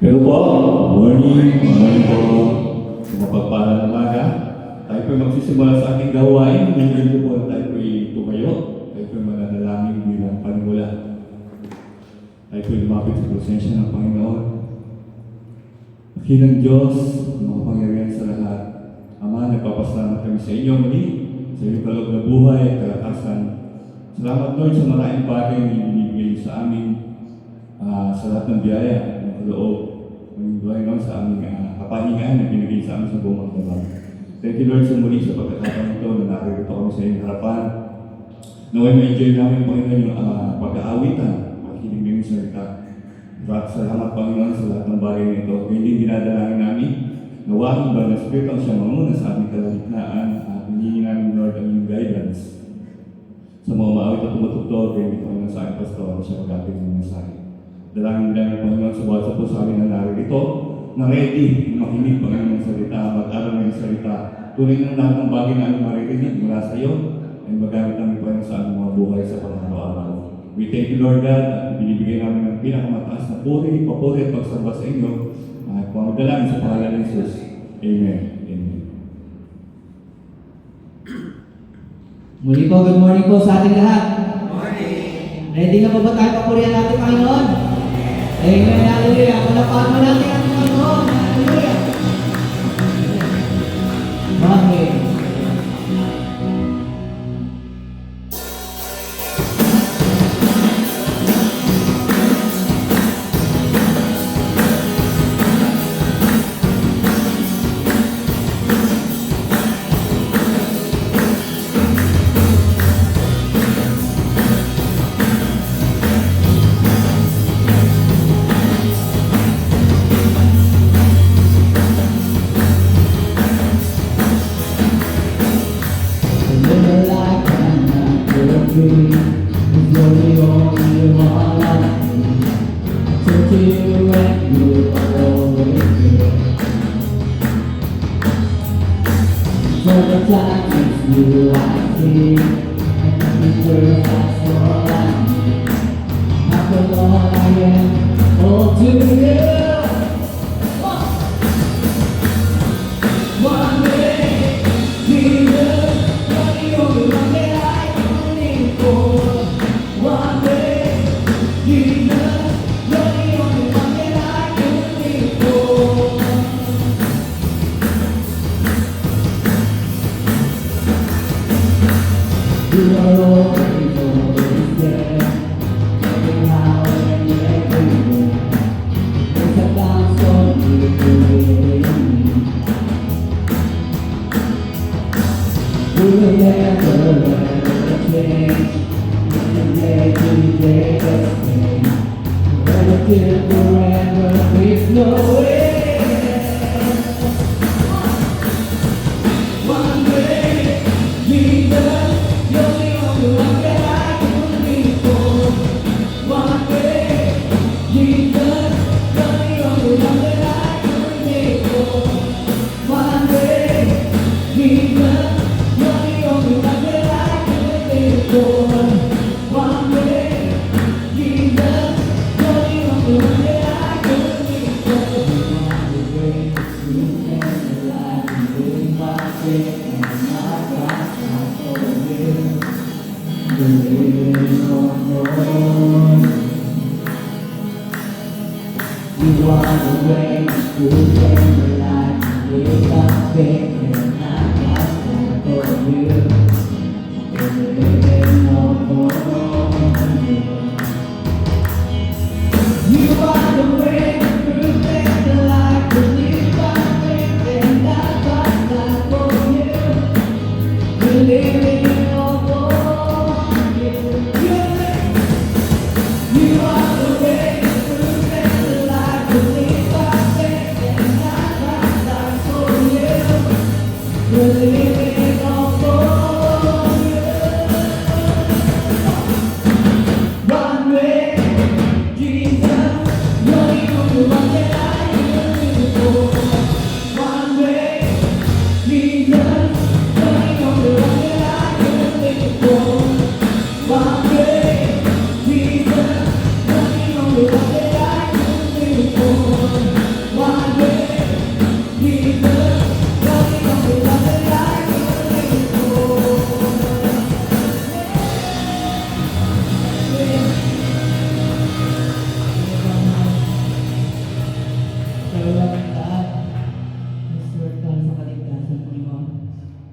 Hello po, morning po. Sa mapagpalang umaga, tayo po'y magsisimula sa ating gawain. Ngayon po tayo po'y tumayo. Tayo po'y mananalangin bilang panimula. Tayo po'y lumapit sa presensya ng Panginoon. Dakilang Diyos, makapangyarihan sa lahat. Ama, nagpapasalamat kami sa inyo muli, sa iyong kaloob na buhay at kalakasan. Salamat Lord sa maraming bagay na ibinibigay sa amin, sa lahat ng biyaya, ng kaloob. Buhay naman sa aming kapahingahan na binigay sa amin sa buong magdamag. Thank you Lord sa muli sa pagkakataon ito na naririto kami sa iyong harapan. Naway ma-enjoy namin Panginoon yung pag-aawitan, makinig ng iyong salita. Salamat Panginoon sa lahat ng bagay nito. Kaya hindi dinadalangin namin nawa ang iba na Spirit ang siya mamuna sa aming kalagitnaan at hindi namin Lord ang iyong guidance. Sa mga maawit at tumutugtog, kaya ito Panginoon sa aking pastor na siya mag-apit ng mensahe. Dalangin lang Panginoon sa bawat sa puso amin na naririto, na ready na makinig Panginoon ng salita, mag-aral ng salita, tuloy ng lahat ng bagay na aming maririnig mula sa iyo, ay magamit namin Panginoon sa aming mga buhay sa pang-araw-araw. We thank you Lord God at binibigay namin ng pinakamataas na puri, papuri at pagsamba sa inyo. At pangdalangin sa pangalan ng Jesus. Amen. Amen. Muli po, good morning po sa ating lahat. Good morning. Ready na po ba tayo papurihan natin Panginoon? Amen, hallelujah. Palapakan mo natin ang Panginoon. Hallelujah. Amen.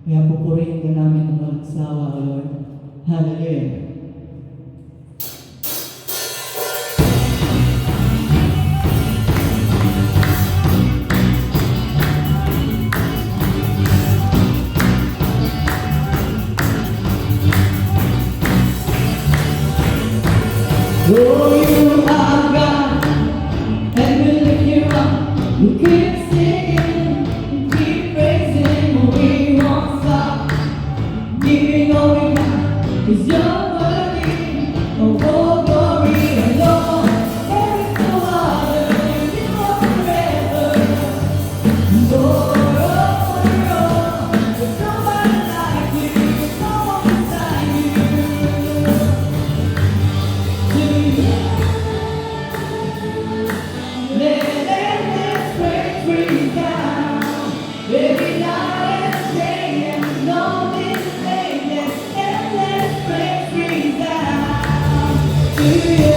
Kaya pupurihin ka namin ng walang sawa, O Lord. Hallelujah. Oh, you are God, and we lift you up. We keep singing, keep praising, we won't stop. Giving all we got, 'cause you're worthy of all glory and all. There is no other, you are forever. Lord, oh, there's nobody like you, no one beside you. Let's break free down. Every night and day and all this day. Let's break free down to you.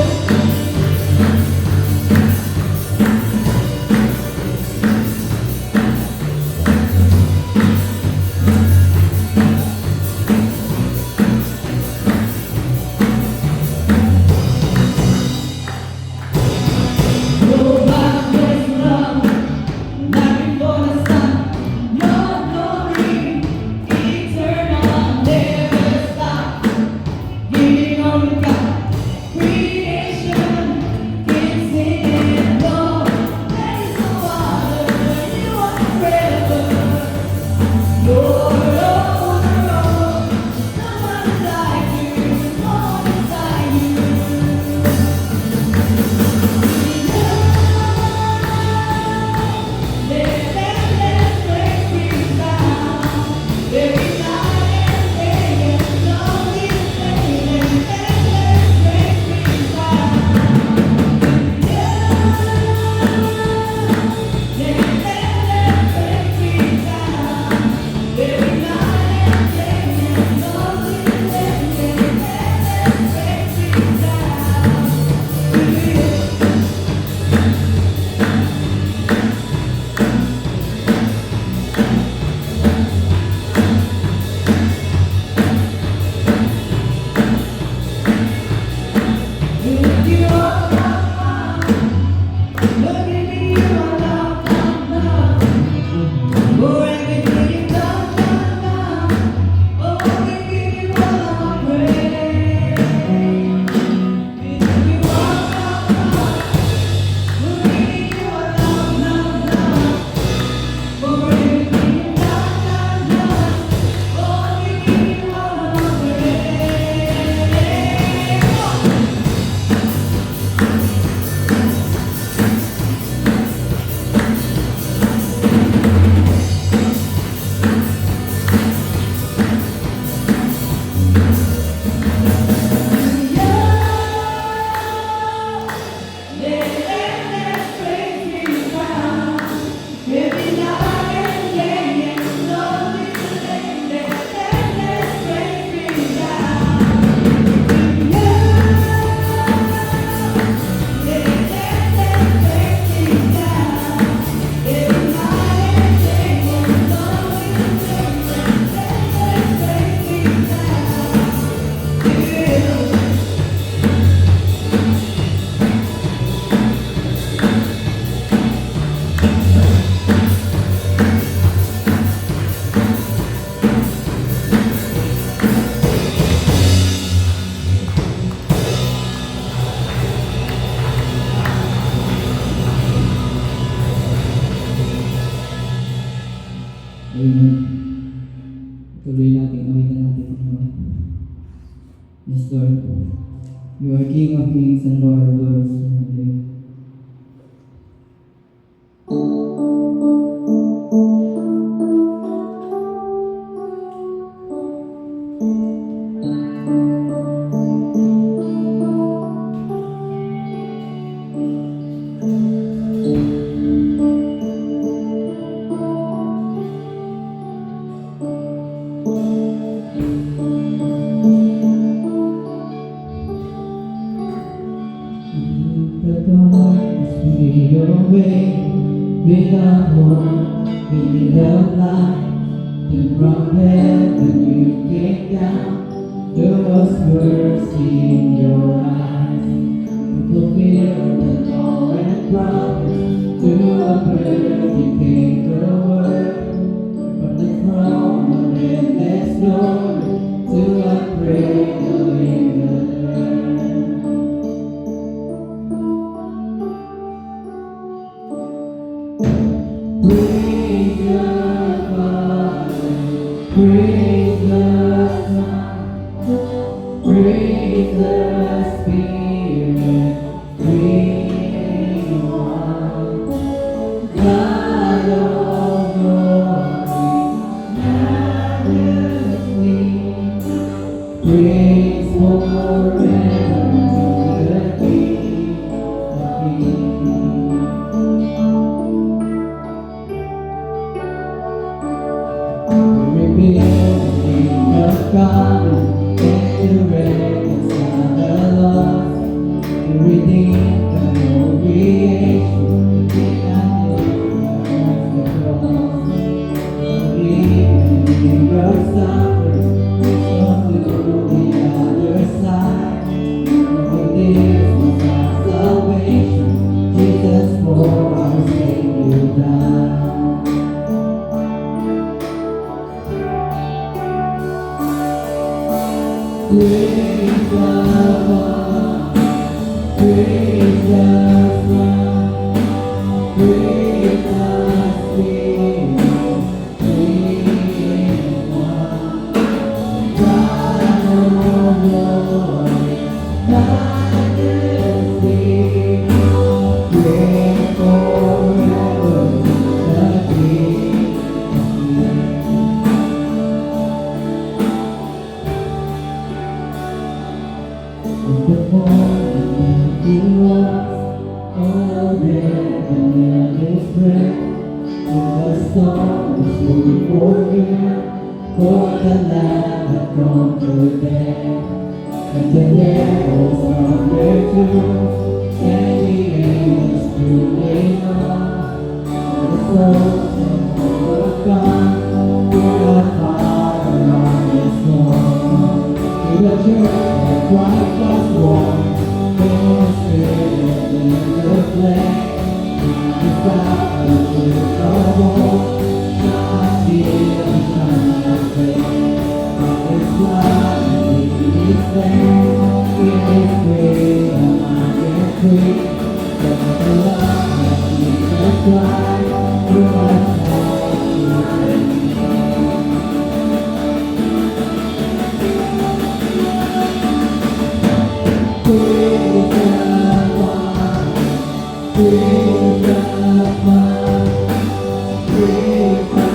Amen. Tuloy natin, awitan natin ang Lord. Yes, Lord. You are King of Kings and Lord of Lords. Hallelujah. The darkness fade away without hope, without light. And from heaven you came down. There was mercy in your eyes. To fulfill the law and promise. To a birth you came the word. From the throne of endless glory to a cradle in the earth. Praise the Father, praise the Son, praise the Spirit, three in one. God of glory, majesty, praise forever to the King of Kings. Revealing of God and to reconcile the lost, to redeem the whole creation, to be united the cross. Forgiving your suffering, come to the other side. For this was our salvation, Jesus for our sake you died. Praise the Father, praise the Son, praise the Spirit, three in one. God of glory, majesty, reign forever, the King of Kings. In the morning you was all red and endless breath. In the storm was moving for you, for the Lamb had conquered death. And the devils from their tombs, and the angels stood in awe. And the souls of all of God, with a fire on his throne. To the church that Christ was born, in the spirit in the flesh. His baptism of all, shall feel the sun of faith. By his blood and his name, in his freedom I am free. From the love of Jesus Christ, who has helped me. Praise the Father, praise the Son, praise the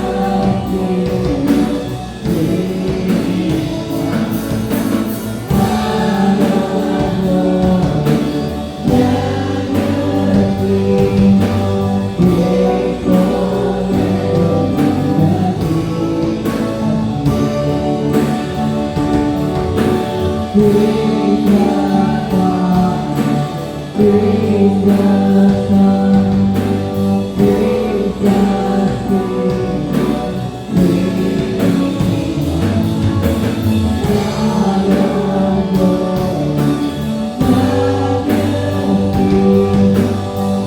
Spirit, three in one. God of glory, majesty, praise forever to the King of Kings. Praise the Father, praise the Son, praise the Spirit, three in one. God of glory, majesty,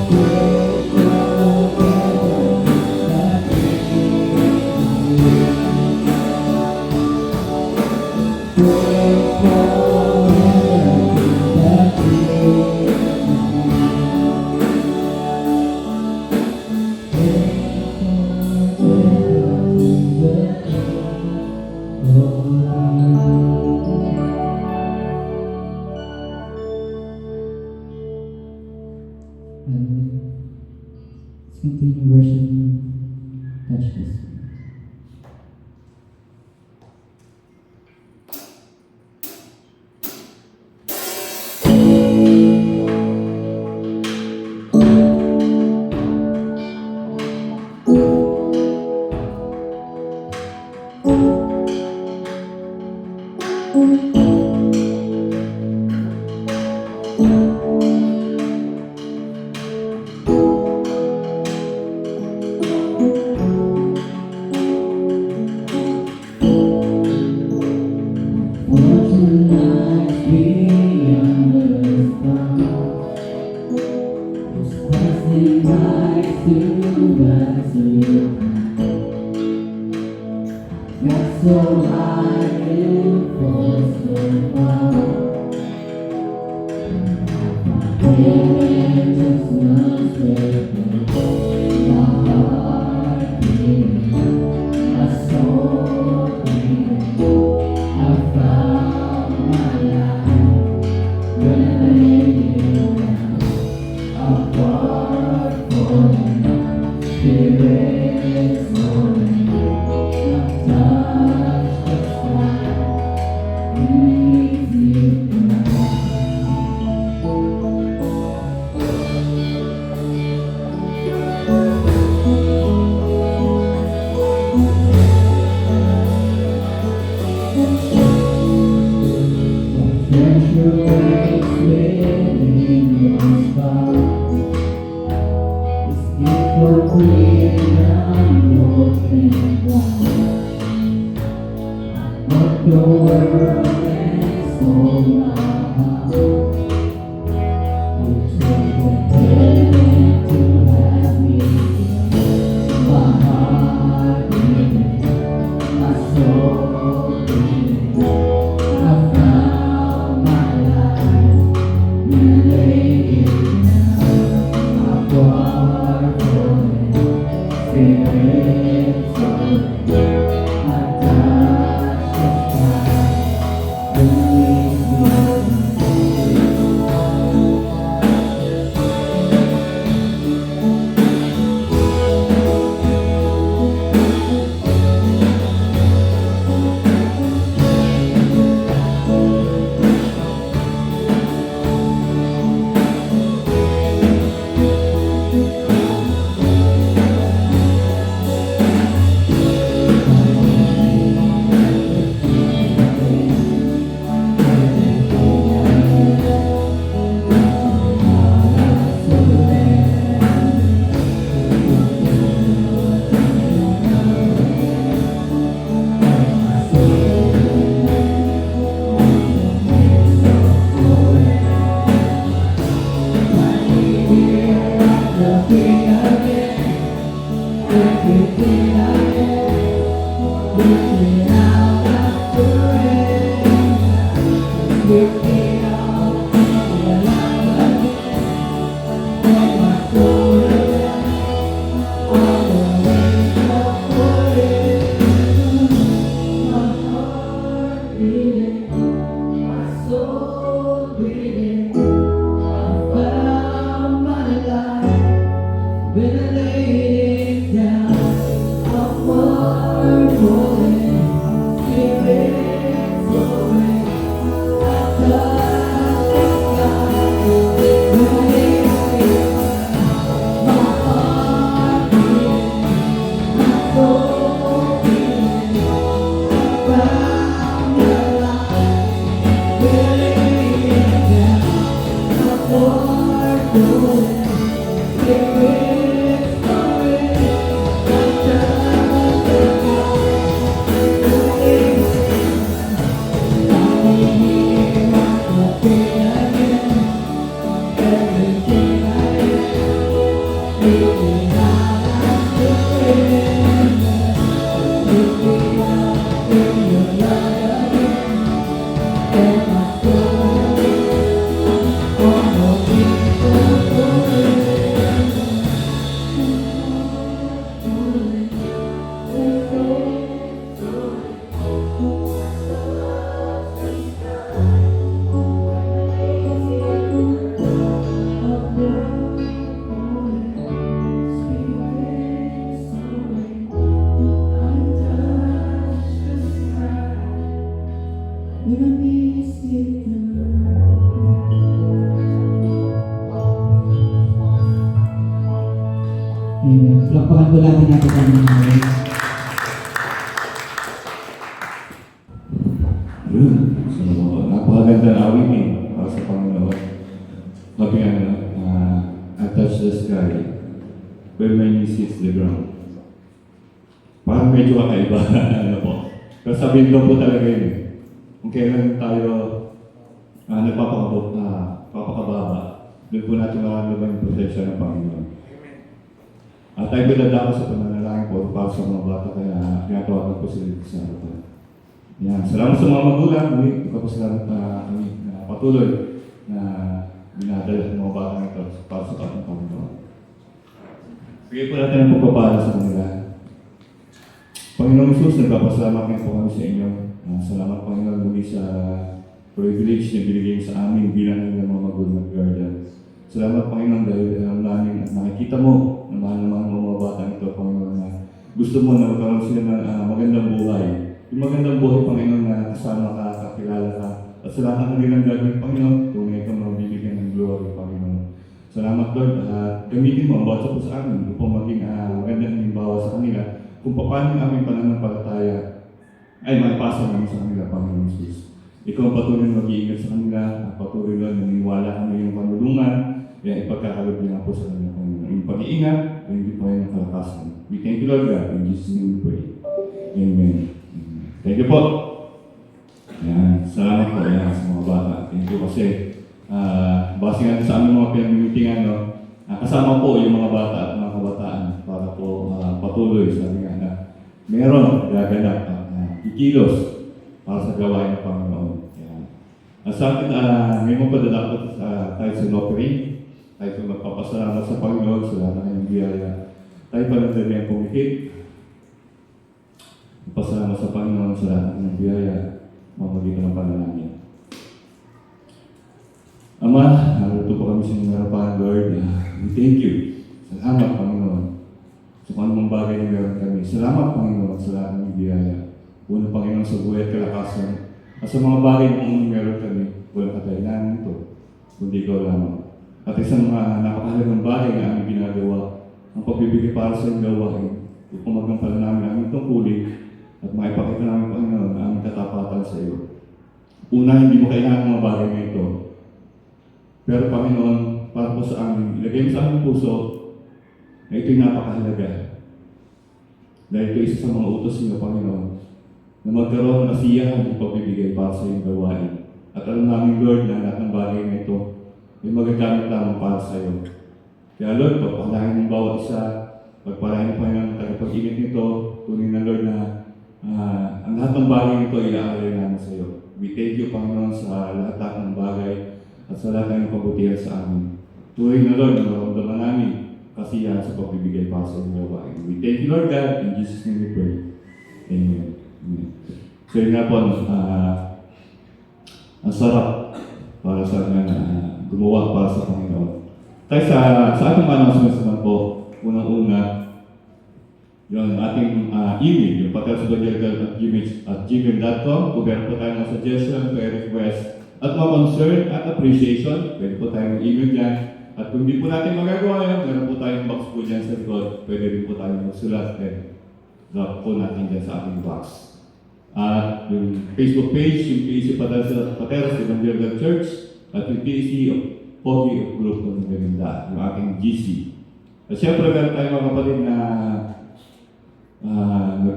praise forever the King of Kings. Praise Let's continue worshiping. Touch this. like to run to you. Got so high and fall so far. Feeling just not stable. My heart beating, my soul beating. I found my life when I laid you down. Apart from you, spirit soaring. I touched the sky, breathe you down. Treasure waits within your spot. This gift for freedom, open wide. But the world and stole my heart. You took the heaven to have me. My heart beating, my soul beating. I found my life when I laid you down. Apart from you, spirit soaring. I touched the sky, breathe you down. Everything I am, looking out at the rain, looking out the light again, and my soul again, all the way up forever. My heart beating, my soul beating. I found my life when I laid it down. Upward rolling, spirit soaring. I touched the sky when I laid it down. My heart beating, my soul beating. I found my life when I laid it down. Upward rolling, spirit soaring. I touched the sky when I laid it down. Standing here at the feet again. Everything I am, looking out at the rain, looking out in your light again, and my soul on the wings of Amen. Lapakan po natin natin ang mga Yun. So, napakaganda na awit eh. Para sa Panginoon. Sabi nga I touch the sky when my knees hits the ground. Parang medyo kakaiba. Ano po. Pero sabihin ko po talaga yun. Kung kailan tayo papakababa, doon po natin makakalaban yung protection ng Panginoon. tayo pinadako sa pananalangin po para sa mga bata, kaya tinatawagan po sila dito sa harapan. Yan. Salamat sa mga magulang. Muli, kapasalamat na kami na patuloy na binadala ng mga bata nito para sa kapatid Panginoon. Bigay po natin ang pagpapala sa kanila. Panginoong Jesus, nagpapasalamat ngayon po kami sa inyo. Salamat Panginoon muli sa privilege na binigay sa amin bilang ng mga magulang at guardian. Salamat Panginoon dahil alam namin at nakikita mo na mahal naman ng mga bata nito, Panginoon, na gusto mo na magkaroon sila ng magandang buhay. Yung magandang buhay, Panginoon, na kasama ka, kakilala ka. At sa lahat ng nilang gagawin, Panginoon, tunay ka mabibigyan ng glory, Panginoon. Salamat, Lord, at gamitin mo ang bawat po sa amin upang maging magandang halimbawa sa kanila kung paano ang aming pananampalataya ay maipasa namin sa kanila, Panginoon Jesus. Ikaw ang patuloy na mag-iingat sa kanila, at patuloy lang naniniwala kami yung panulungan, kaya ipagkakalog niya po sa kanila, Panginoon. Yung pag-iingat, ay hindi pa yung kalakasan. We thank you, Lord God, in Jesus' name we pray. Amen. Thank you po. Yan. Salamat po yan sa mga bata. Thank you kasi base nga sa aming mga pinag-meetingan, no, kasama po yung mga bata at mga kabataan para po patuloy sa nga na meron gaganap at ikilos para sa gawain ng Panginoon. Yan. Sa akin, ngayon magpadadakot tayo sa offering, tayo po magpapasalamat sa Panginoon sa lahat ng kanyang biyaya. Tayo pa lang din ang pumikit. Pasalamat sa Panginoon sa lahat ng biyaya, mamagitan ng panalangin. Ama, narito po kami sa inyong harapan, Lord. We thank you. Salamat, Panginoon, sa kung anumang bagay na meron kami. Salamat, Panginoon, sa lahat ng biyaya. Una, Panginoon, sa buhay at kalakasan. At sa mga bagay na meron kami, walang kadahilan nito, kundi ikaw lamang. At isang napakahalagang bagay na aming ginagawa, ang pagbibigay para sa iyong gawain, upang magampalan namin ang aming tungkulin, at maipakita namin, Panginoon, na aming katapatan sa iyo. Una, hindi mo kailangan mga bagay na ito. Pero, Panginoon, para po sa amin, ilagay mo sa aming puso na ito'y napakahalaga. Dahil ito isa sa mga utos niyo, Panginoon, na magkaroon ng kasiyahan ng pagbibigay para sa iyong gawain. At alam namin, Lord, na lahat ng bagay na ito ay magagamit lamang para sa iyo. Kaya, Lord, pagpalain ng bawat isa, pagpalain ng Panginoon ng tagapag-ingat nito, tunay na, Lord, na ang lahat ng bagay nito ay aalay namin sa iyo. We thank you, Panginoon, sa lahat ng bagay at sa lahat ng kabutihan sa amin. Tunay na, Lord, na maramdaman namin kasiyahan sa pagbibigay para sa iyong gawain. We thank you, Lord God. In Jesus' name we pray. Amen. Amen. So yun nga po, ang sarap para sa gumawa para sa Panginoon. Tayo sa ating announcements naman po, unang-una, yung ating email, yung paterosevangelical@gmail.com. Kung meron po tayo ng suggestion, request, at mga concern at appreciation, pwede po tayo mag-email dyan. At kung hindi po natin magagawa yun, meron po tayong box po dyan sa likod, pwede rin po tayo magsulat and drop po natin dyan sa ating box. At yung Facebook page, yung PEC Pateros Evangelical Church, at yung PEC Pogi Group ng Merinda, yung ating GC. At syempre, meron tayong mga kapatid na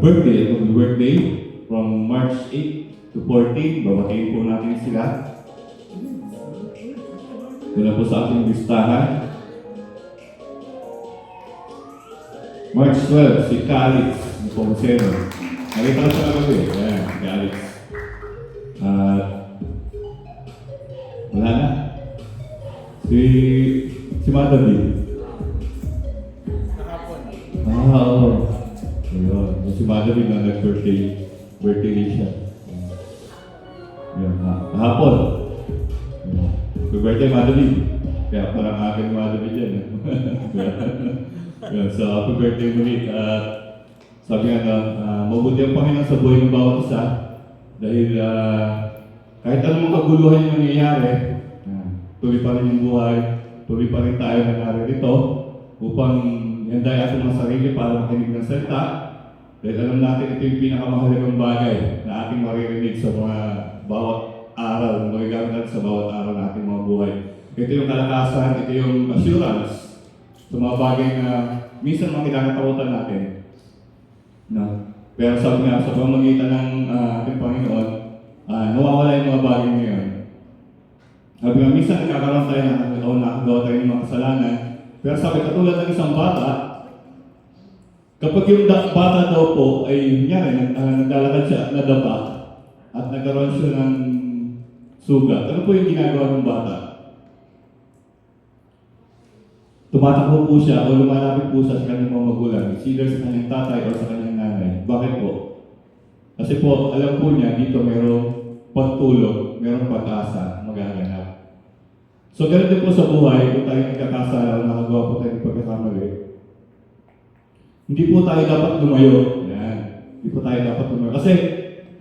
birthday from March 8 to 14, babatiin po natin sila. Doon po sa ating listahan. March 12, si Calix, ni Pomseno. Nakita ko sa kagabi. Ayan, si Calix. Wala na. Si Madali. Oo. Ayun. Si Madali na nag-birthday rin siya. Ayun, kahapon. Birthday Madali. Kaya parang aking Madali dyan. Yun, so happy birthday muli. Sabi nga mabuti ang Panginoon sa buhay ng bawat isa. Dahil kahit anong kaguluhan yung nangyayari, tuloy pa rin yung buhay, tuloy pa rin tayo na naririto upang ihanday ating mga sarili para makinig ng salita. Dahil alam natin ito yung pinakamahalagang bagay na ating maririnig sa mga bawat araw, magagamit natin sa bawat araw ng ating mga buhay. Ito yung kalakasan, ito yung assurance sa mga bagay na minsan makikakatakutan natin. No? Pero sabi nga, sa pamamagitan ng ating Panginoon, nawawala yung mga bagay ngayon. Sabi nga, minsan nakakaroon tayo nakagawa tayo ng mga kasalanan. Pero sabi, katulad ng isang bata, Kapag yung bata daw po ay naglalakad siya at nadapa at nagkaroon siya ng sugat, ano po yung ginagawa ng bata? Tumatakbo po siya o lumalapit po siya sa kanyang mga magulang, either sa kanyang tatay o sa kanyang nanay. Bakit po? Kasi po, alam po niya, dito mayroong pagtulog, mayroong pag-asa, magaganap. So, ganun din po sa buhay, kung tayo nagkakasala o nakagawa po tayo ng pagkakamali, hindi po tayo dapat lumayo. Yan. Hindi po tayo dapat lumayo. Kasi,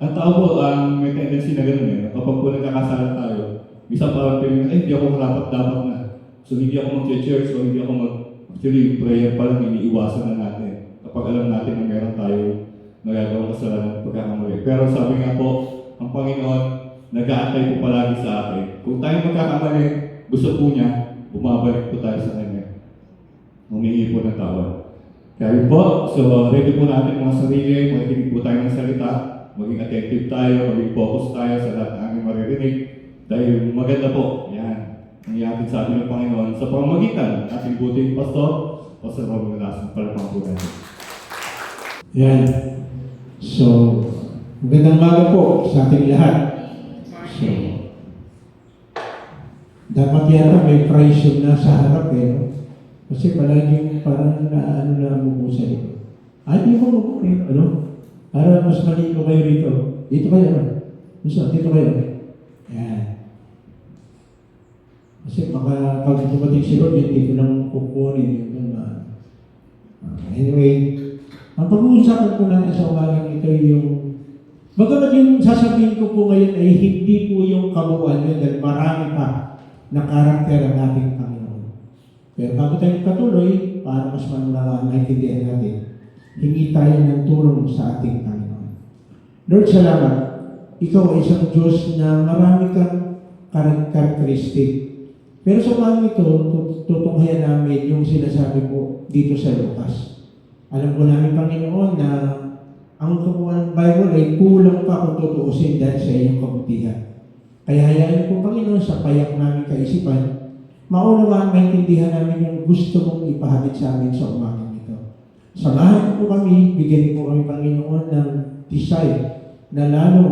ang tao po, may tendency na gano'n eh. Kapag po nagkakasala tayo, isa parang piling, hindi ako dapat na. So, hindi ako mag-church o hindi ako actually, yung prayer pa lang, iniiwasan na natin. Kapag alam natin na meron tayo nagagawang kasalanan ng pagkakamali. Pero sabi nga po, ang Panginoon, nag-aantay po palagi sa atin. Kung tayo magkakamali, gusto po niya, bumabalik po tayo sa Kanya. Humingi po ng tawad. Kaya yun po, so ready po natin mga sarili, makikinig po tayo ng salita, maging attentive tayo, maging focus tayo sa lahat ng aming maririnig. Dahil maganda po, yan. Ang ihatid sa atin ng Panginoon sa pamamagitan ng ating buting pastor, Pastor Robin Velasco, para pangkunan. Yan. So, magandang umaga po sa ating lahat. So, dapat yata may price na sa harap eh, no? Kasi palaging parang umuusan ito. Hindi mo umuusan, ano? Para mas malino kayo rito. Dito kayo, ano? Dito kayo. Yan. Kasi baka pag dumating si Lord, hindi ko lang kukunin. Anyway, ang pag-uusapan ko natin sa umagang ito yung bagamat yung sasabihin ko po ngayon ay hindi po yung kabuuan yun dahil marami pa na karakter ang ating Panginoon. Pero bago tayo patuloy, para mas maintindihan natin, hingi tayo ng tulong sa ating Panginoon. Lord, salamat. Ikaw ay isang Diyos na marami kang karakteristik. Pero sa umagang ito, tutunghayan namin yung sinasabi po dito sa Lucas. Alam ko namin, Panginoon, na ang kabuuan ng Bible ay kulang pa kung tutuusin dahil sa iyong kabutihan. Kaya hayaan po, Panginoon, sa payak namin kaisipan, maunawaan, maintindihan namin yung gusto mong ipahatid sa amin sa umagang ito. Samahan po kami, bigyan po kami, Panginoon, ng desire na lalo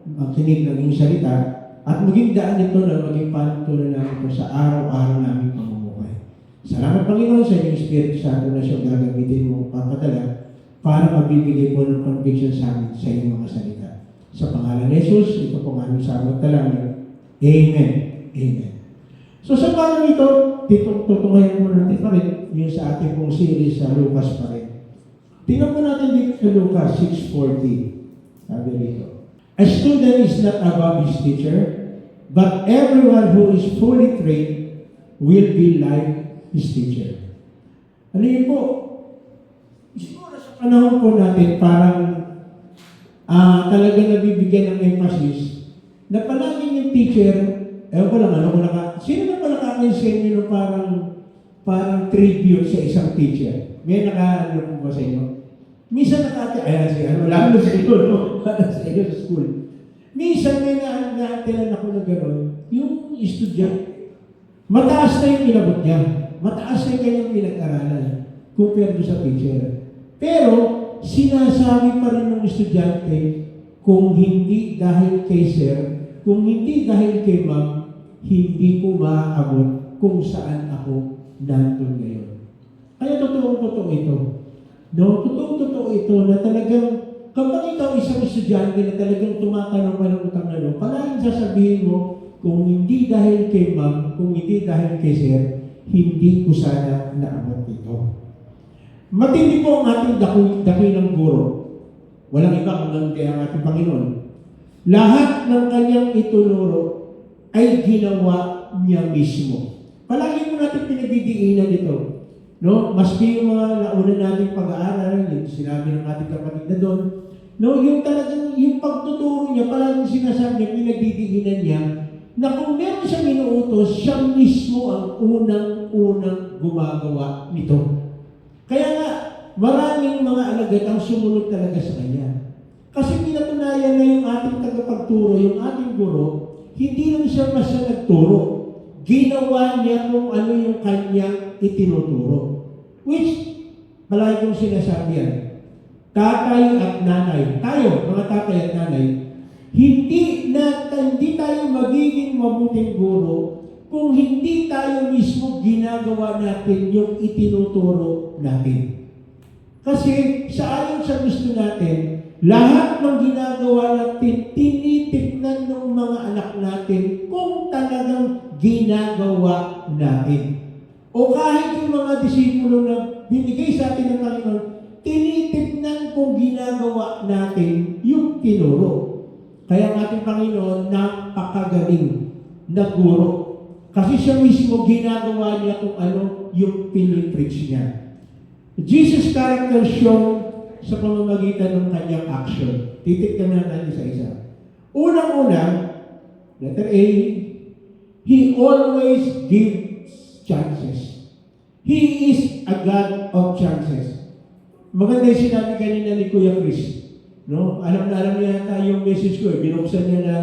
makinig ng iyong salita at maging daan ito na maging pantunan namin ito sa araw-araw namin pamumuhay. Salamat, Panginoon, sa inyong Espiritu Santo na siyang gagamitin mo papadala para magbibigay po ng conviction sa amin sa inyong mga salita. Sa pangalan ni Jesus, ito po ang aming samot talangin. Amen. Amen. So sa pangalan ito, tutunghayan mo natin pa rin yung sa ating pong series sa Lucas pa rin. Tingnan po natin dito sa Lucas 6:40. Sabi rito, a student is not above his teacher, but everyone who is fully trained will be like his teacher. Ano yun po? Siguro sa panahon po natin, parang talagang nabibigyan ng emphasis na palaging yung teacher, ko lang, sino na pala nakaka-ensenyo ng parang tribute sa isang teacher? May naka-ano po ba sa inyo? Minsan lalo sa ito, no? Sa iyo sa school. Minsan may naatilan ako na gano'n, yung estudyante, mataas na yung inabot niya. Mataas na yung kanyang pinag-aralan compared sa teacher. Pero, sinasabi pa rin ng estudyante, kung hindi dahil kay sir, kung hindi dahil kay ma'am, hindi ko maaabot kung saan ako nandun ngayon. Kaya totoo ito. No, totoo ito na talagang kapag ikaw isang estudyante na talagang tumatanong ka ng utang na loob, palaging sasabihin mo, kung hindi dahil kay ma'am, kung hindi dahil kay sir, hindi ko sana naabot ito. Matindi po ang ating dakilang guro. Walang iba kundi ang ating Panginoon. Lahat ng kanyang itunuro ay ginawa niya mismo. Palagi mo natin pinagdidiinan ito. No, maski yung mga nauna nating pag-aaral, yung sinabi ng ating kapatid na doon, no, yung talagang yung pagtuturo niya, palaging sinasabi niya, pinagdidiinan niya, na kung meron siyang inuutos, siya mismo ang unang gumagawa nito. Kaya nga, maraming mga alagad ang sumunod talaga sa kanya. Kasi pinatunayan na yung ating tagapagturo, yung ating guro, hindi lang siya basta nagturo. Ginawa niya kung ano yung kanyang itinuturo. Which, palagi kong sinasabi yan. Tatay at nanay, tayo, mga tatay at nanay, hindi tayo magiging mabuting guro kung hindi tayo mismo ginagawa natin yung itinuturo natin. Kasi sa ayon sa gusto natin, lahat ng ginagawa natin, tinitignan ng mga anak natin kung talagang ginagawa natin. O kahit yung mga disipulo na binigay sa atin ng Panginoon, tinitignan kung ginagawa natin yung tinuro. Kaya ang ating Panginoon, napakagaling na guro. Kasi siya mismo ginagawa niya kung ano yung pinipreach niya. Jesus' character shown sa pamamagitan ng kanyang action. Titignan natin isa-isa. Unang-una, letter A, He always gives chances. He is a God of chances. Maganda yung sinabi kanina ni Kuya Chris. No? Alam na niya yata yung message ko. Binuksan niya na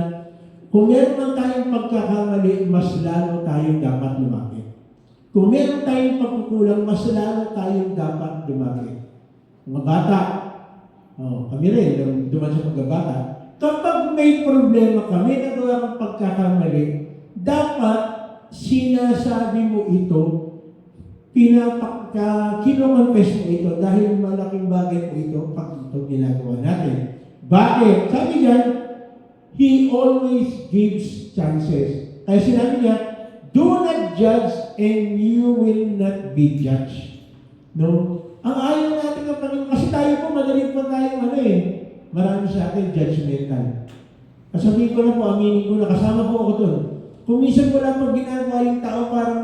kung meron man tayong pagkakamali, mas lalo tayong dapat lumapit. Kung meron tayong pagkukulang, mas lalo tayong dapat lumapit. Mga bata, kami rin, duman sa pagkabata, kapag may problema kami, nagawa kang pagkakamali, dapat sinasabi mo ito, kinoconfess mo ito dahil malaking bagay po ito pag ito ginagawa natin. Bakit? Sabi niya, He always gives chances. Kaya sinabi niya, do not judge and you will not be judged. No? Ang ayaw natin ng Panginoon, kasi tayo po, magaling po tayo, marami sa atin judgmental. Kasabihin ko na po, aminin ko na, kasama po ako doon. Kung minsan wala pag ginagawa yung tao, parang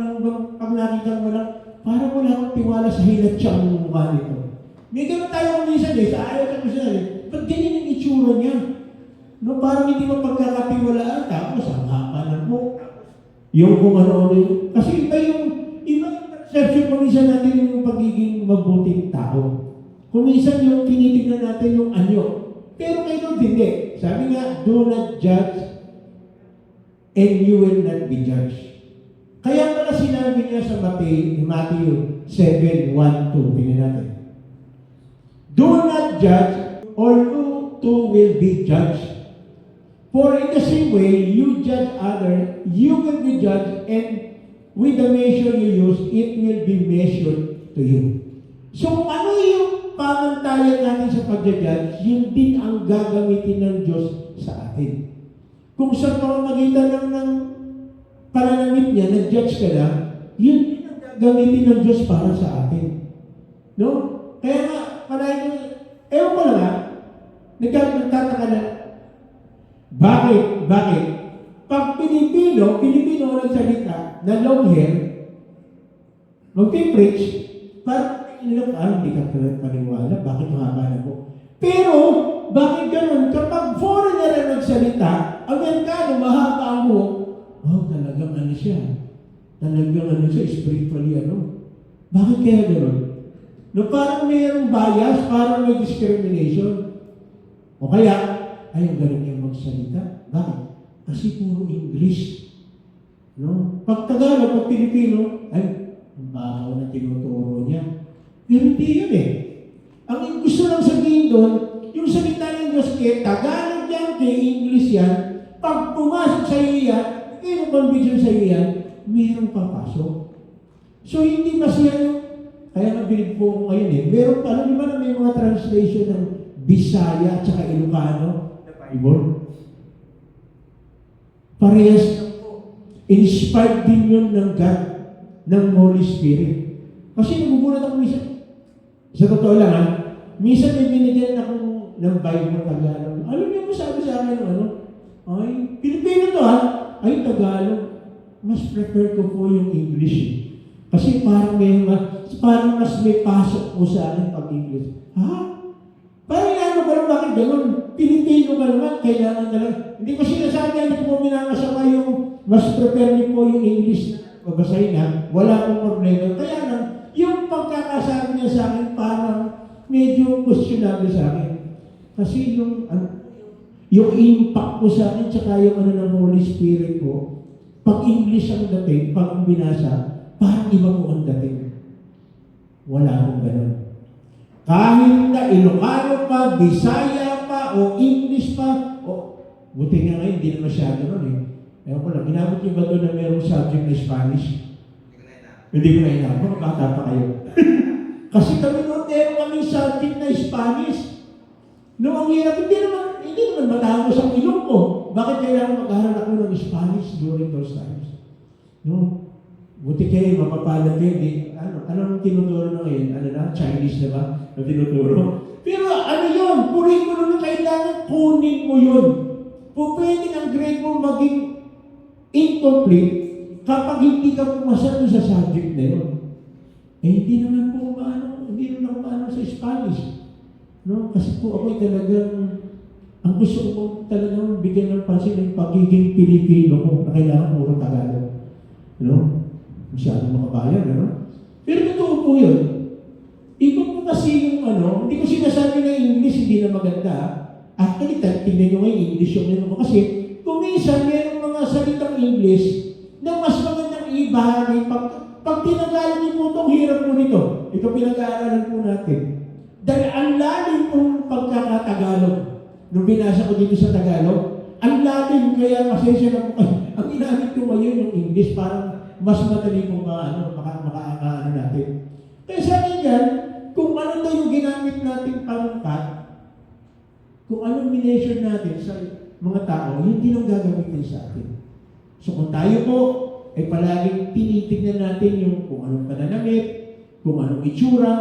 pag nakita mo lang, parang wala akong tiwala sa hinatsyang ng mukha nito. May gano'n tayo kung minsan sa ayaw ka minsan ba't ganyan yung itsura niya? No, parang hindi mo pagkakatiwalaan, tapos ang hapa ng mo. Yung kung ano yun. Kasi iba yung perception kung minsan natin yung pagiging mabuting tao. Kung minsan yung tinitignan natin yung anyo. Pero kayo hindi. Sabi nga, do not judge and you will not be judged. Kaya pala sinabi niya sa Matthew 7:1-2. Tingnan natin. Do not judge or you too will be judged. For in the same way you judge others, you will be judged, and with the measure you use, it will be measured to you. So ano yung pamantayan natin sa pag-judge, yun din ang gagamitin ng Diyos sa atin. Kung sa pamamagitan lang ng pananamit niya, nag-judge ka na, yun din ang gagamitin ng Diyos para sa atin. No? Kaya nga, ewan ko lang nagtataka na, bakit? Pag Pilipino nagsalita na long hair, magpipreach, parang hindi ka paniwala, bakit mahaba na mo? Pero, bakit ganun? Kapag foreigner na nagsalita, Amerikano, mahaba ang buhok, talagang siya. Talagang spiritually Bakit kaya ganun? No, parang mayroong bias, parang may discrimination. O kaya, ang galing niyang magsalita. Bakit? Kasi puro English. No? Pag Tagalog, pag Pilipino, ang bahaw na tinuturo niya. Pero hindi yun Ang gusto lang sabihin doon, yung salita ng Diyos Tagalog yan, English yan, pag pumasok sa iyo yan, yung conviction sa iyo yan, mayroong papasok. So hindi ba siya yung, kaya nabilib po ko ngayon meron pa, alam niyo ba na may mga translation ng Bisaya at saka Ilocano? Bible. Parehas lang po. Inspired din yun ng God, ng Holy Spirit. Kasi nagugulat ako minsan. Sa totoo lang minsan may binigyan akong ng Bible Tagalog. Alam niyo mo sabi sa akin ay, Pilipino to ay Tagalog. Mas prefer ko po yung English Kasi parang mas may pasok po sa akin pag English. Parang ba bakit gano'n? Pilipino ka naman, kailangan talaga. Hindi ko sinasabi, hindi ko minakasama yung mas prepare niyo po yung English na babasahin wala pong problema. Kaya lang, yung pagkakasabi niya sa akin, parang medyo questionable sa akin. Kasi yung impact ko sa akin, tsaka yung ng Holy Spirit ko, pag English ang dating, pag binasa, parang iba po ang dating. Wala akong gano'n. Kahit na Ilocano pa, Bisaya pa, o English pa, o buti nga ngayon, hindi na masyado nun eh. Ewan ko lang, ginamit niyo ba doon na mayroong subject na Spanish? Hindi ko na inabot, mga bata pa kayo. Kasi kami noon, meron kami subject na Spanish. Noong ang hirap, hindi naman matapos ang ilong ko. Bakit kailangan mag-aaral ako ng Spanish during those times? No? Buti kayo, mapapalad kayo, anong tinuturo na ngayon? Ano na? Chinese na ba? Na tinuturo? Pero ano yun? Curriculum na kailangan kunin mo yun. Kung pwede ang grade mo maging incomplete kapag hindi ka pumasa sa subject na yun. Eh, hindi naman ako maano sa Spanish. No? Kasi po ako talagang, ang gusto ko talagang bigyan ng pansin ng pagiging Pilipino ko na kailangan puro Tagalog. No? Masyadong makabayan, ano? Pero totoo po yun. Iba po kasi yung hindi ko sinasabi na English hindi na maganda. Actually, tingnan nyo ngayon, English yung yun ko. Kasi, kung minsan, mayroong mga salitang English na mas magandang ibahagi. Pag tinagalan niyo po itong hirap po nito, ito pinag-aaralan po natin. Dahil ang lalim pong pagkakatagalog. Nung binasa ko dito sa Tagalog, ang lalim, kaya masensya na po kayo. Ang ginamit ko ngayon yung English, parang mas madali pong makaano natin. Kaya sa akin yan, kung ano daw yung ginamit natin pangkat, kung anong mination natin sa mga tao, yun din ang gagamitin sa atin. So kung tayo po, ay palaging tinitignan natin yung kung anong pananamit, kung anong itsura,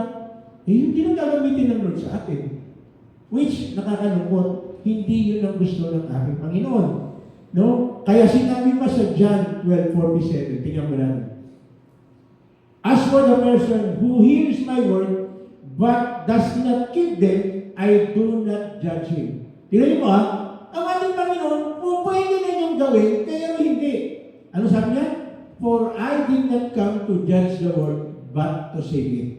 yun din ang gagamitin ng Lord sa atin. Which, nakakalungkot, hindi yun ang gusto ng ating Panginoon. No? Kaya sinabi pa sa John 12:47, tingnan mo natin. As for the person who hears my word, but does not keep them, I do not judge him. Tingnan mo ang ating Panginoon, kung pwede na niyang gawin, kaya hindi. Ano sabi niya? For I did not come to judge the world, but to save it.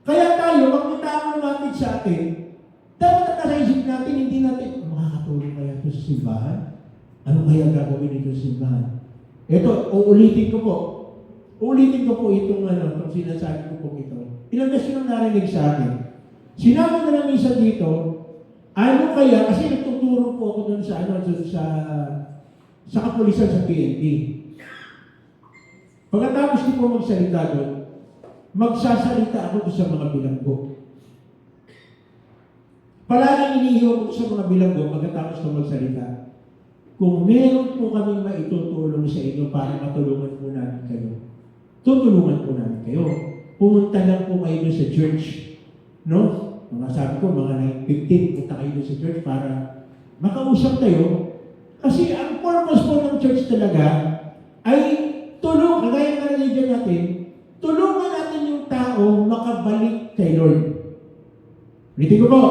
Kaya tayo, pag may natin sa atin, dapat nasa isip natin, hindi natin, makakatulong kaya ito sa simbahan? Ano kaya gagawin nito sa simbahan? Ito, uulitin ko po. Uulitin ko po itong itong sinasabi ko po ito. Ilang beses nang narinig sa akin. Sinabi ko ng isa dito, ano kaya, kasi nagtuturo po ako dun sa kapulisan sa PNP. Pagkatapos ko po magsalita doon, magsasalita ako sa mga bilanggo. Palaging inihiwa ko sa mga bilanggo pagkatapos ko magsalita. Kung meron po kaming maitutulong sa inyo para matulungan po namin kayo, tutulungan po namin kayo. Pumunta lang po kayo sa church. No? Mga sabi ko, mga 9:15, punta kayo sa church para makausap kayo. Kasi ang purpose po ng church talaga ay tulong, kagaya ng religion natin, tulungan natin yung tao makabalik kay Lord. Ulitin ko po,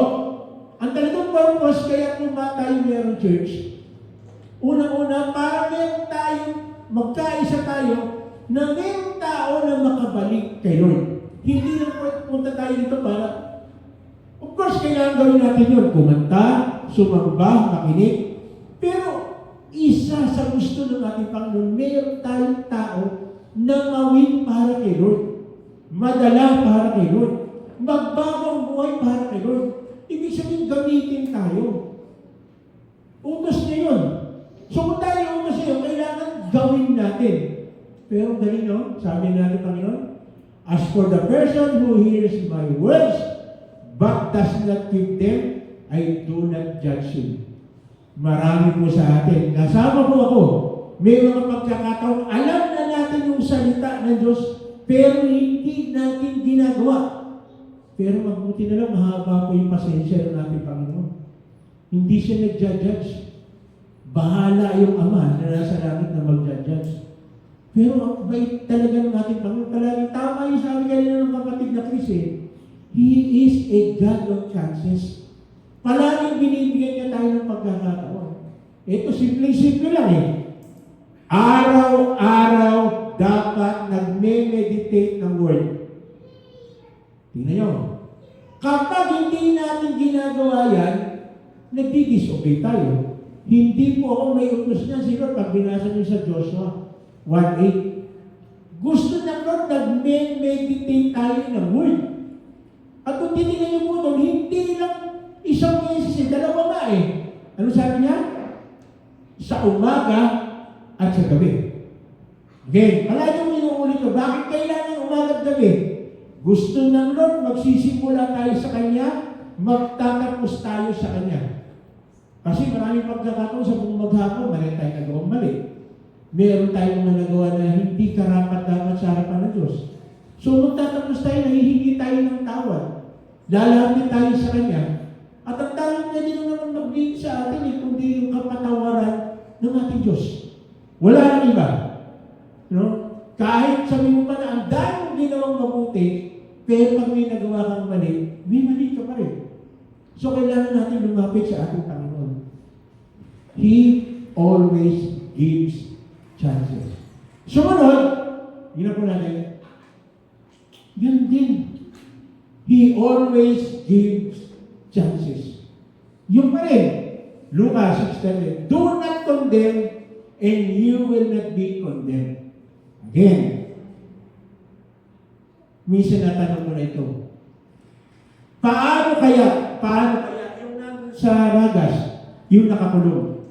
ang talagang purpose kaya kung ba tayo meron church, unang-una, para meron tayo, magkaisa tayo, na meron tao na makabalik kay Lord. Hindi lang punta tayo dito para, of course, kailangan gawin natin yun. Kumanta, sumamba, makinig. Pero, isa sa gusto ng ating Panginoon, meron tayong tao na mawin para kay Lord. Madala para kay Lord. Magbagong buhay para kay Lord. Ibig sabihin, gamitin tayo. Utos niya yun. So kung tayo utos niya, kailangan gawin natin. Pero galing, no? Sabi natin, Panginoon, as for the person who hears my words, but does not keep them, I do not judge him. Marami po sa atin. Kasama po ako. May mga pagkakataon, alam na natin yung salita ng Diyos, pero hindi natin ginagawa. Pero mabuti na lang, mahaba po yung pasensya ng ating Panginoon. Hindi siya nag-judge. Bahala yung Ama na nasa langit na mag-judge. Pero ang bait talaga ng ating Panginoon. Palagi tama yung sabi kanina ng kapatid na Chris He is a God of chances. Palagi binibigyan niya tayo ng pagkakataon. Ito, simple-simple lang Araw-araw dapat nagme-meditate ng word. Tingnan nyo. Kapag hindi natin ginagawa yan, nagdi-disobey tayo. Hindi po ako may utos niya. Sino pag binasa niyo sa Joshua 1:8. Gusto ng Lord nag-meditate tayo ng word. At kung titingnan niyo po doon, hindi lang isang beses, dalawa nga eh. Ano sabi niya? Sa umaga at sa gabi. Again, palagi mo inuulit ko, bakit kailangan umaga at gabi? Gusto ng Lord, magsisimula tayo sa Kanya, magtatapos tayo sa Kanya. Kasi maraming pagkakataon sa buong maghapon, mali tayo nagawang mali. Meron tayong mga nagawa na hindi karapat-dapat sa harapan ng Diyos. So magtatapos tayo, nahihingi tayo ng tawad. Lalapit tayo sa Kanya. At ang tawag na din naman magbigay sa atin, kundi yung kapatawaran ng ating Diyos. Wala nang iba. No? Kahit sabi mo pa na ang dami mong ginawang mabuti, pero pag may nagawa kang mali, may mali ka pa rin. So kailangan natin lumapit sa ating Panginoon. He always gives chances. Sumunod, yun na po natin. Yan din. He always gives chances. Yung pa rin, Lucas 6:10, do not condemn and you will not be condemned. Again, minsan natanong mo na ito. Paano kaya yung nandun sa Ragas, yung nakakulong?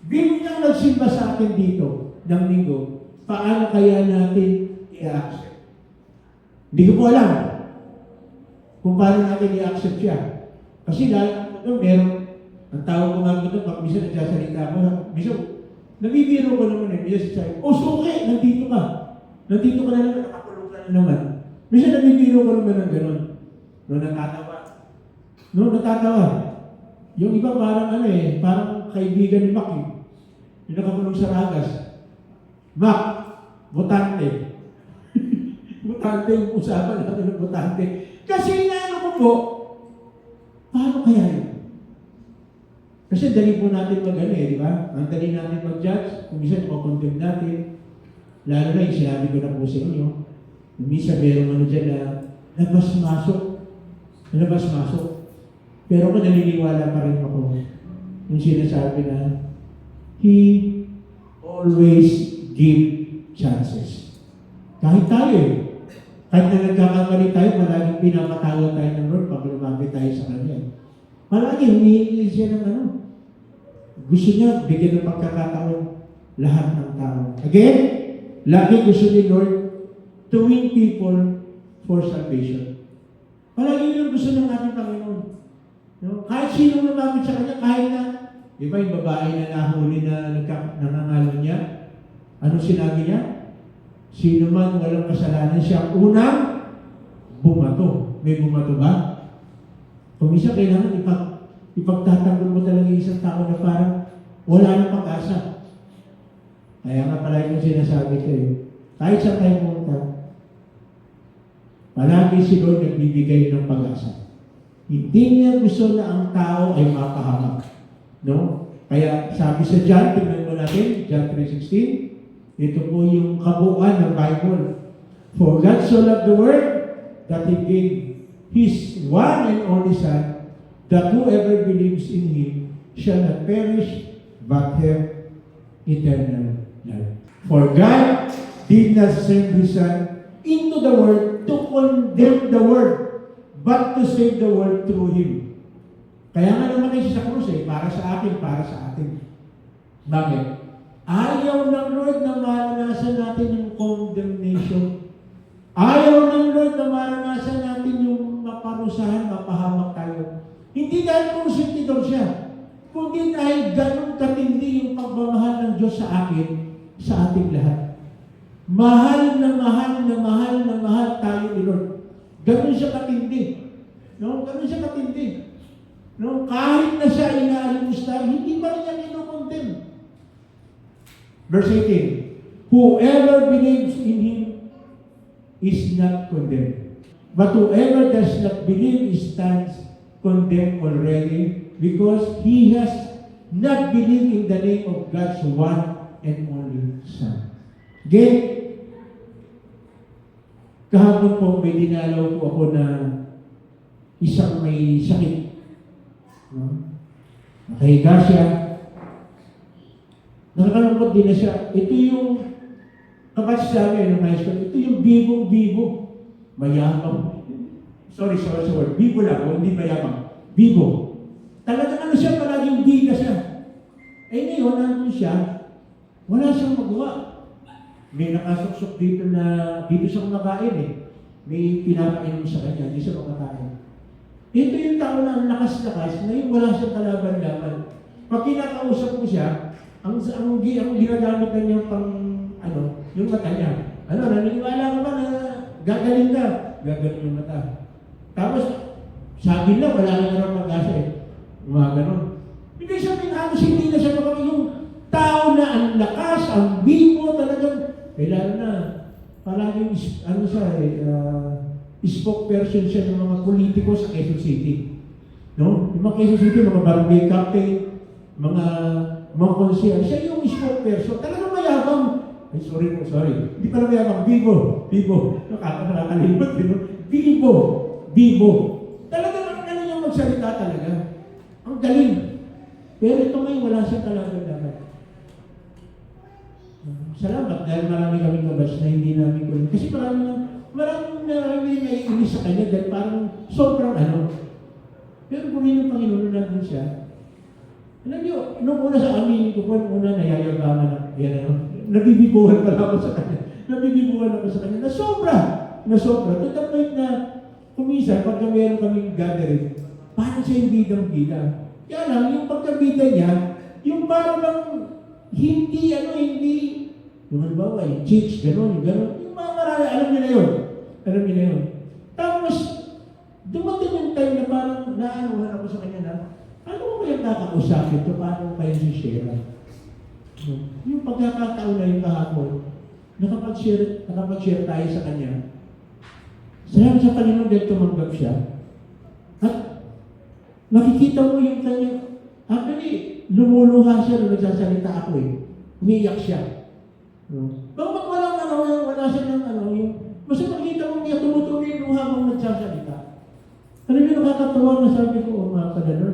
Biglang nagsimba sa atin dito ng linggo, paano kaya natin i-accept? Hindi ko po alam kung paano natin i-accept siya. Kasi dahil doon, meron, ang tawag ko nga doon, pag minsan nagsasalita ako, minsan, nabibiro ko naman eh, minsan sabi, oh suki, nandito ka na naman, nakakulong ka na naman. Minsan nabibiro ko naman ng gano'n. Natatawa. Yung iba parang parang kaibigan ni Mac eh. Yung nakakulong sa Ragas. Mac, botante. Botante yung usapan natin ng botante. Kasi inaano ko po, paano kaya yun? Kasi dali po natin di ba? Ang dali natin mag-judge, kung minsan makondemn natin. Lalo na yung sinabi ko na po sa inyo, minsan meron dyan na labas-masok. Pero ako naniniwala pa rin ako yung sinasabi na He always give chances. Kahit tayo kahit na nagkakamali tayo, palaging pinapatawag tayo ng Lord pag lumapit tayo sa Kanya. Palagi humihingi siya ng gusto niya bigyan ng pagkakataon lahat ng tao. Again, lagi gusto ni Lord to win people for salvation. Palagi yun gusto ng ating Panginoon. No? Kahit sino lumapit sa Kanya, kahit na, di ba yung babae na nahuli na nangangalo niya, ano sinabi niya? Sino man walang kasalanan siya unang bumato. May bumato ba? Kung isa kailangan ipagtatanggol mo talaga isang tao na parang wala nang pag-asa. Kaya nga pala yung sinasabi ko kahit sa tayo pumunta, palagi si Lord nagbibigay ng pag-asa. Hindi niya gusto na ang tao ay mapahamak. No? Kaya sabi sa John, tingnan mo natin, John 3:16, ito po yung kabuuan ng Bible. For God so loved the world that He gave His one and only Son, that whoever believes in Him shall not perish, but have eternal life. For God did not send His Son into the world to condemn the world, but to save the world through Him. Kaya nga naman siya sa krus para sa akin, para sa atin. Bakit? Ayaw ng Lord na maranasan natin yung condemnation. Ayaw ng Lord na maranasan natin yung maparusahan, mapahamak tayo. Hindi dahil konsentidor siya, kundi dahil ganun katindi yung pagmamahal ng Diyos sa akin, sa ating lahat. Mahal na mahal na mahal na mahal tayo ni Lord. Ganun siya katindi. No? Ganun siya katindi. No? Kahit na siya inaalimos tayo, hindi pa rin niya kinukondemn. Verse 18, whoever believes in Him is not condemned. But whoever does not believe stands condemned already because he has not believed in the name of God's one and only Son. Again, kahapon po may dinalaw po ako na isang may sakit. No? Nakahiga siya. Nakakalungkot din na siya. Ito yung kapatid sa amin ng high school. Ito yung bibong-bibo. Mayabang. sorry sa word, bibo lang, o hindi mayabang, bibo. Talagang ano siya, palaging bida siya. Eh ngayon, nandun siya, wala siyang magawa. May nakasuksok dito siya kumakain eh. May pinapainom sa kanya, hindi siya kumakain. Ito yung tao na ang lakas-lakas, ngayon wala siyang kalaban-laban. Pag kinakausap mo siya, ang ginagamit na niya pang, yung mata niya. Naniniwala ka ba na gagaling ka? Gagaling yung mata. Tapos, sabi lang, wala na naman mag-asa eh. Mga ganon. Hindi sabihin, halos hindi na siya makakita yung tao na ang lakas, ang bibo talagang, lalo na, palaging, spokesperson siya ng mga politiko sa Quezon City. No? Yung mga Quezon City, mga barangay captain, mga konsyel, siya yung spokesperson. Talagang mayabang. Ay, sorry. Hindi pala mayabang. Bibo. Nakakalimot. Bibo. Talagang ano yung magsalita talaga. Ang galing. Pero ito ngayon, wala siyang talaga. Salamat dahil marami kaming nabas na hindi namin kunin. Kasi maraming naiinis sa kanya dahil parang sobrang Pero kung yun ang Panginoon natin siya, alam niyo, nung una sa amin ko po, nayayabangan ako. Nabibibuhan pala ako sa kanya. Na sobra. To the point na, kumisa, pagka meron kaming gathering, parang siya yung bidang-bida. Kaya lang, yung pagkabida niya, yung parang hindi, yung halimbawa, yung chicks, gano'n. Yung mga marami, alam niyo na yun. Tapos, dumating yung time na parang naanuhan ako sa kanya na, ano mo kaya kakausapin ito? Paano kayo si-share? Yung pagkakataon na yung kahapon, nakapag-share tayo sa kanya. Salamat sa Panginoon dahil tumanggap siya. At makikita mo yung kanya, actually, lumuluha siya nung nagsasalita ako eh. Umiiyak siya. Bakit wala siya ng basta makikita mo niya tumutuloy yung luha mong nagsasalita. Alam niyo, nakakatawa na sabi ko, mga kadalor,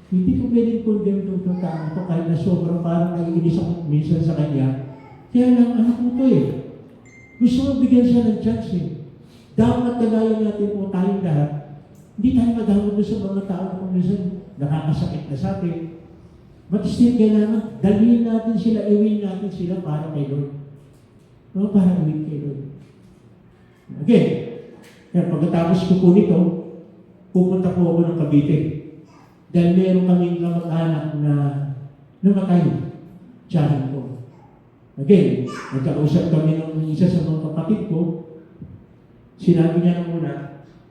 hindi ko pwedeng condemn itong tao ito kahit na sobrang parang naiinis ako minsan sa kanya. Kaya lang, anak mo ito eh. Gusto mo bigyan siya ng chance eh. Dapat nagaya natin po tayong lahat. Hindi tayo madamot doon sa mga tao kung minsan nakakasakit na sa atin. But still, kailangan, dalhin natin sila, iwin natin sila para kay Lord. Para iwin kay Lord. Okay. Kaya pagkatapos ko po nito, pupunta po ako ng Cavite. Dahil meron kaming kamag-anak na namatay. Tiyahin ko. Again, nagkausap kami ng isa sa mga kapatid ko. Sinabi niya na muna,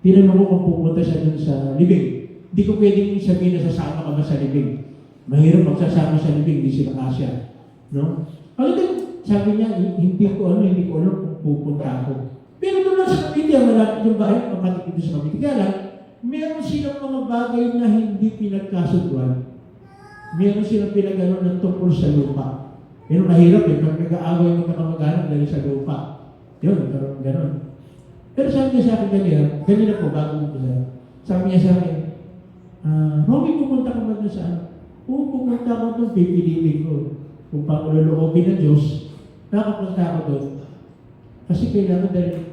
tinanong ko kung pupunta siya dun sa libing. Hindi ko pwedeng sabihin na sasama ka ba sa libing. Mahirap magsasama sa libing, hindi sila kasya. No? Pagdating, sabi niya, hindi ko alam kung pupunta ako. Pero doon lang sa Cavite, malapit yung bahay, kapatid dito sa Cavite. Kaya lang, meron silang mga bagay na hindi pinagkasuduan. Meron silang pinagano ng tungkol sa lupa. Pero mahirap eh, pag nag-aaway mo kamag-anak dahil sa lupa. Yun, gano'n. Pero sabi niya sa akin kanina po, bago mo sa sabi niya sa akin, Romy, pupunta ka ba doon sa pupunta ako doon, pipilitin ko. Kung pakuloloobin ng Diyos, nakapunta ako doon. Kasi kailangan dahil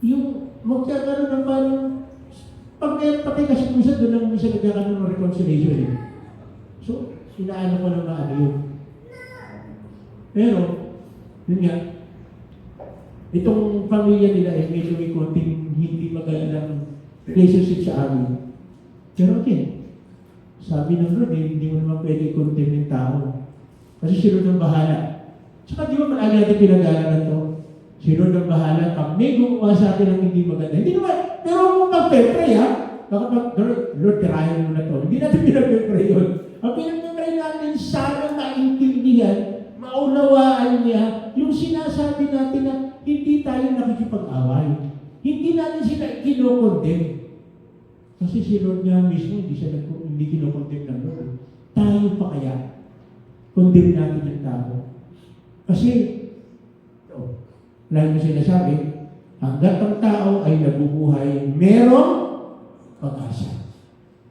yung magkakaroon ng parang pati kasi minsan doon lang minsan nagkakaroon ng reconciliation eh. So, inaano ko na yun. Pero, yun nga, itong pamilya nila ay medyo may konting hindi magandang relationship sa amin. Pero okay, sabi ng Lord eh, hindi mo naman pwede i-condemn yung tao. Kasi si Lord ang bahala. Tsaka di ba malagi natin pinag-aaralan to? Si Lord ang bahala. Pag may gumawa sa atin ang hindi maganda, hindi naman, pero kung mag-pray ha, baka Lord, tirahin mo na to. Hindi natin pinag-pray yun. Ang pinag-pray natin, sana maintindihan, maunawaan niya, yung sinasabi natin na hindi tayo nakikipag-away. Hindi natin sila kinokondem. Kasi si Lord nga mismo, hindi kinokondem ng Lord. Tayo pa kaya, condemn natin yung tao. Kasi, lalo na sinasabi, hanggat ang tao ay nabubuhay, merong pag-asa.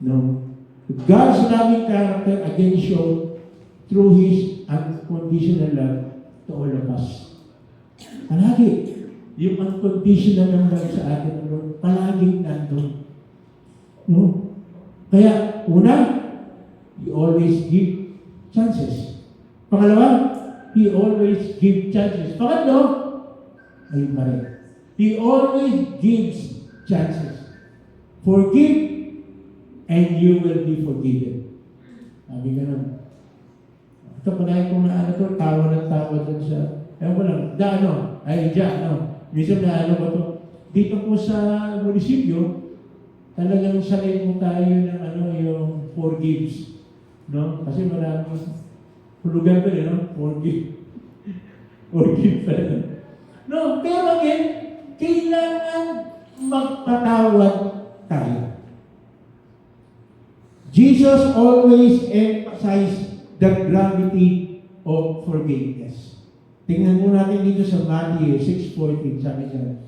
No? God's loving character again showed through His unconditional love to all of us. Palagi. yung unconditional ng love sa atin, Lord, palaging nandun. No? Kaya, una, He always give chances. Pangalawa, He always give chances. Pangatlo, ayun pa rin. He always gives chances. Forgive, and you will be forgiven. Sabi ganun. Ito, panahin kong na to, tawa ng tawa dun sa, ewan ko lang, minsan na ko to, dito po sa munisipyo, talagang sanay po tayo ng yung forgives. No? Kasi maraming hulugan ko forgive. Forgive talaga. No, pero again, kailangan magpatawad tayo. Jesus always emphasized the gravity of forgiveness. Tingnan mo natin dito sa Matthew 6:14, sabi niya,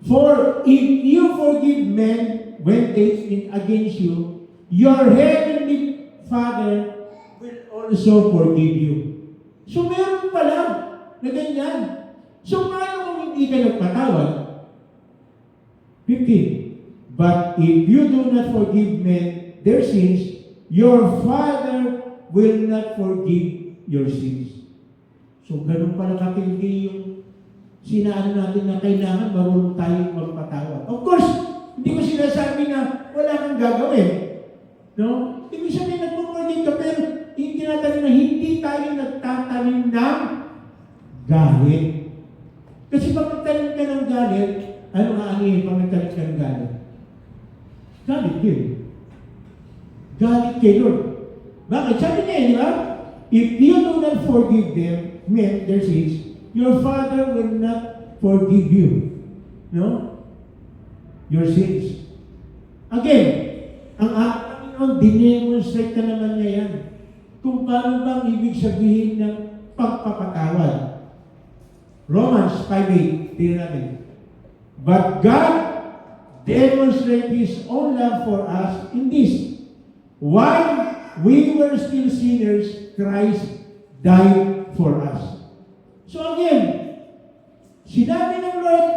"For if you forgive men when they sin against you, your heavenly Father will also forgive you." So meron pala na ganyan. So paano kung hindi ka nagpatawad? 15. "But if you do not forgive men their sins, your Father will not forgive your sins." So ganun pala katindi yung sinaano natin na kailangan marunong tayong magpatawad. Of course, hindi ko sinasabi na wala kang gagawin. No? Ibig sabihin nagpo-forgive ka, pero yung tinatanim na hindi tayo nagtatanim ng galit. Kasi pag nagtanim ka ng galit, ano nga anihin pag nagtanim ka ng galit? Galit din. Galit kay Lord. Bakit? Sabi niya, di ba? If you do not forgive them, men, their sins, your Father will not forgive you. No? Your sins. Again, ang Panginoon, dinemonstrate ka naman niya yan. Kung paano bang ibig sabihin ng pagpapatawad. Romans 5:8, tingnan natin. "But God demonstrates His own love for us in this: while we were still sinners, Christ died for us." So again, sinabi ng Lord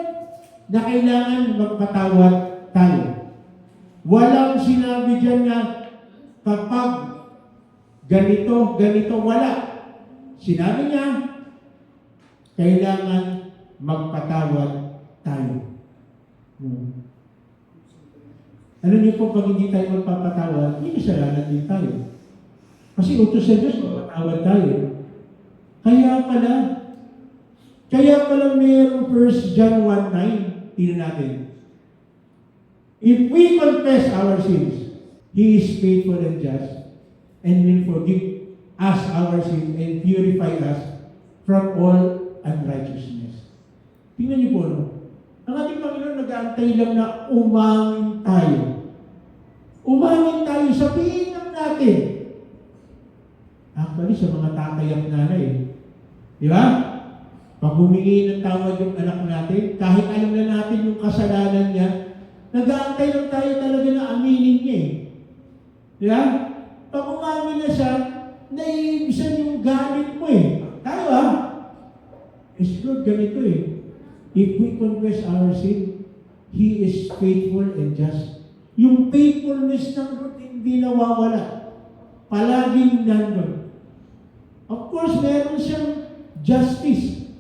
na kailangan magpatawad tayo. Walang sinabi dyan na kapag ganito, wala. Sinabi niya, kailangan magpatawad tayo. Ano niyo po, pag hindi tayo magpapatawad, hindi kasalanan din tayo. Kasi utos sa Diyos, magpatawad tayo. Kaya pala mayroong 1 John 1:9, tingnan natin. "If we confess our sins, He is faithful and just, and will forgive us our sins and purify us from all unrighteousness." Tingnan niyo po, no? Ang ating Panginoon nag-aantay lang na umangin tayo. Umangin tayo, sabihin lang natin. Actually, sa mga tatay at nanay, di ba? Pag humingi ng tawad yung anak natin, kahit alam na natin yung kasalanan niya, nag-aantay lang tayo talaga na aminin niya eh. Di ba? Pag umamin na siya, naiibisan yung galit mo eh. Tayo Lord, ganito eh. If we confess our sin, He is faithful and just. Yung faithfulness ng Lord hindi nawawala. Palaging nandun. Of course, meron siyang justice.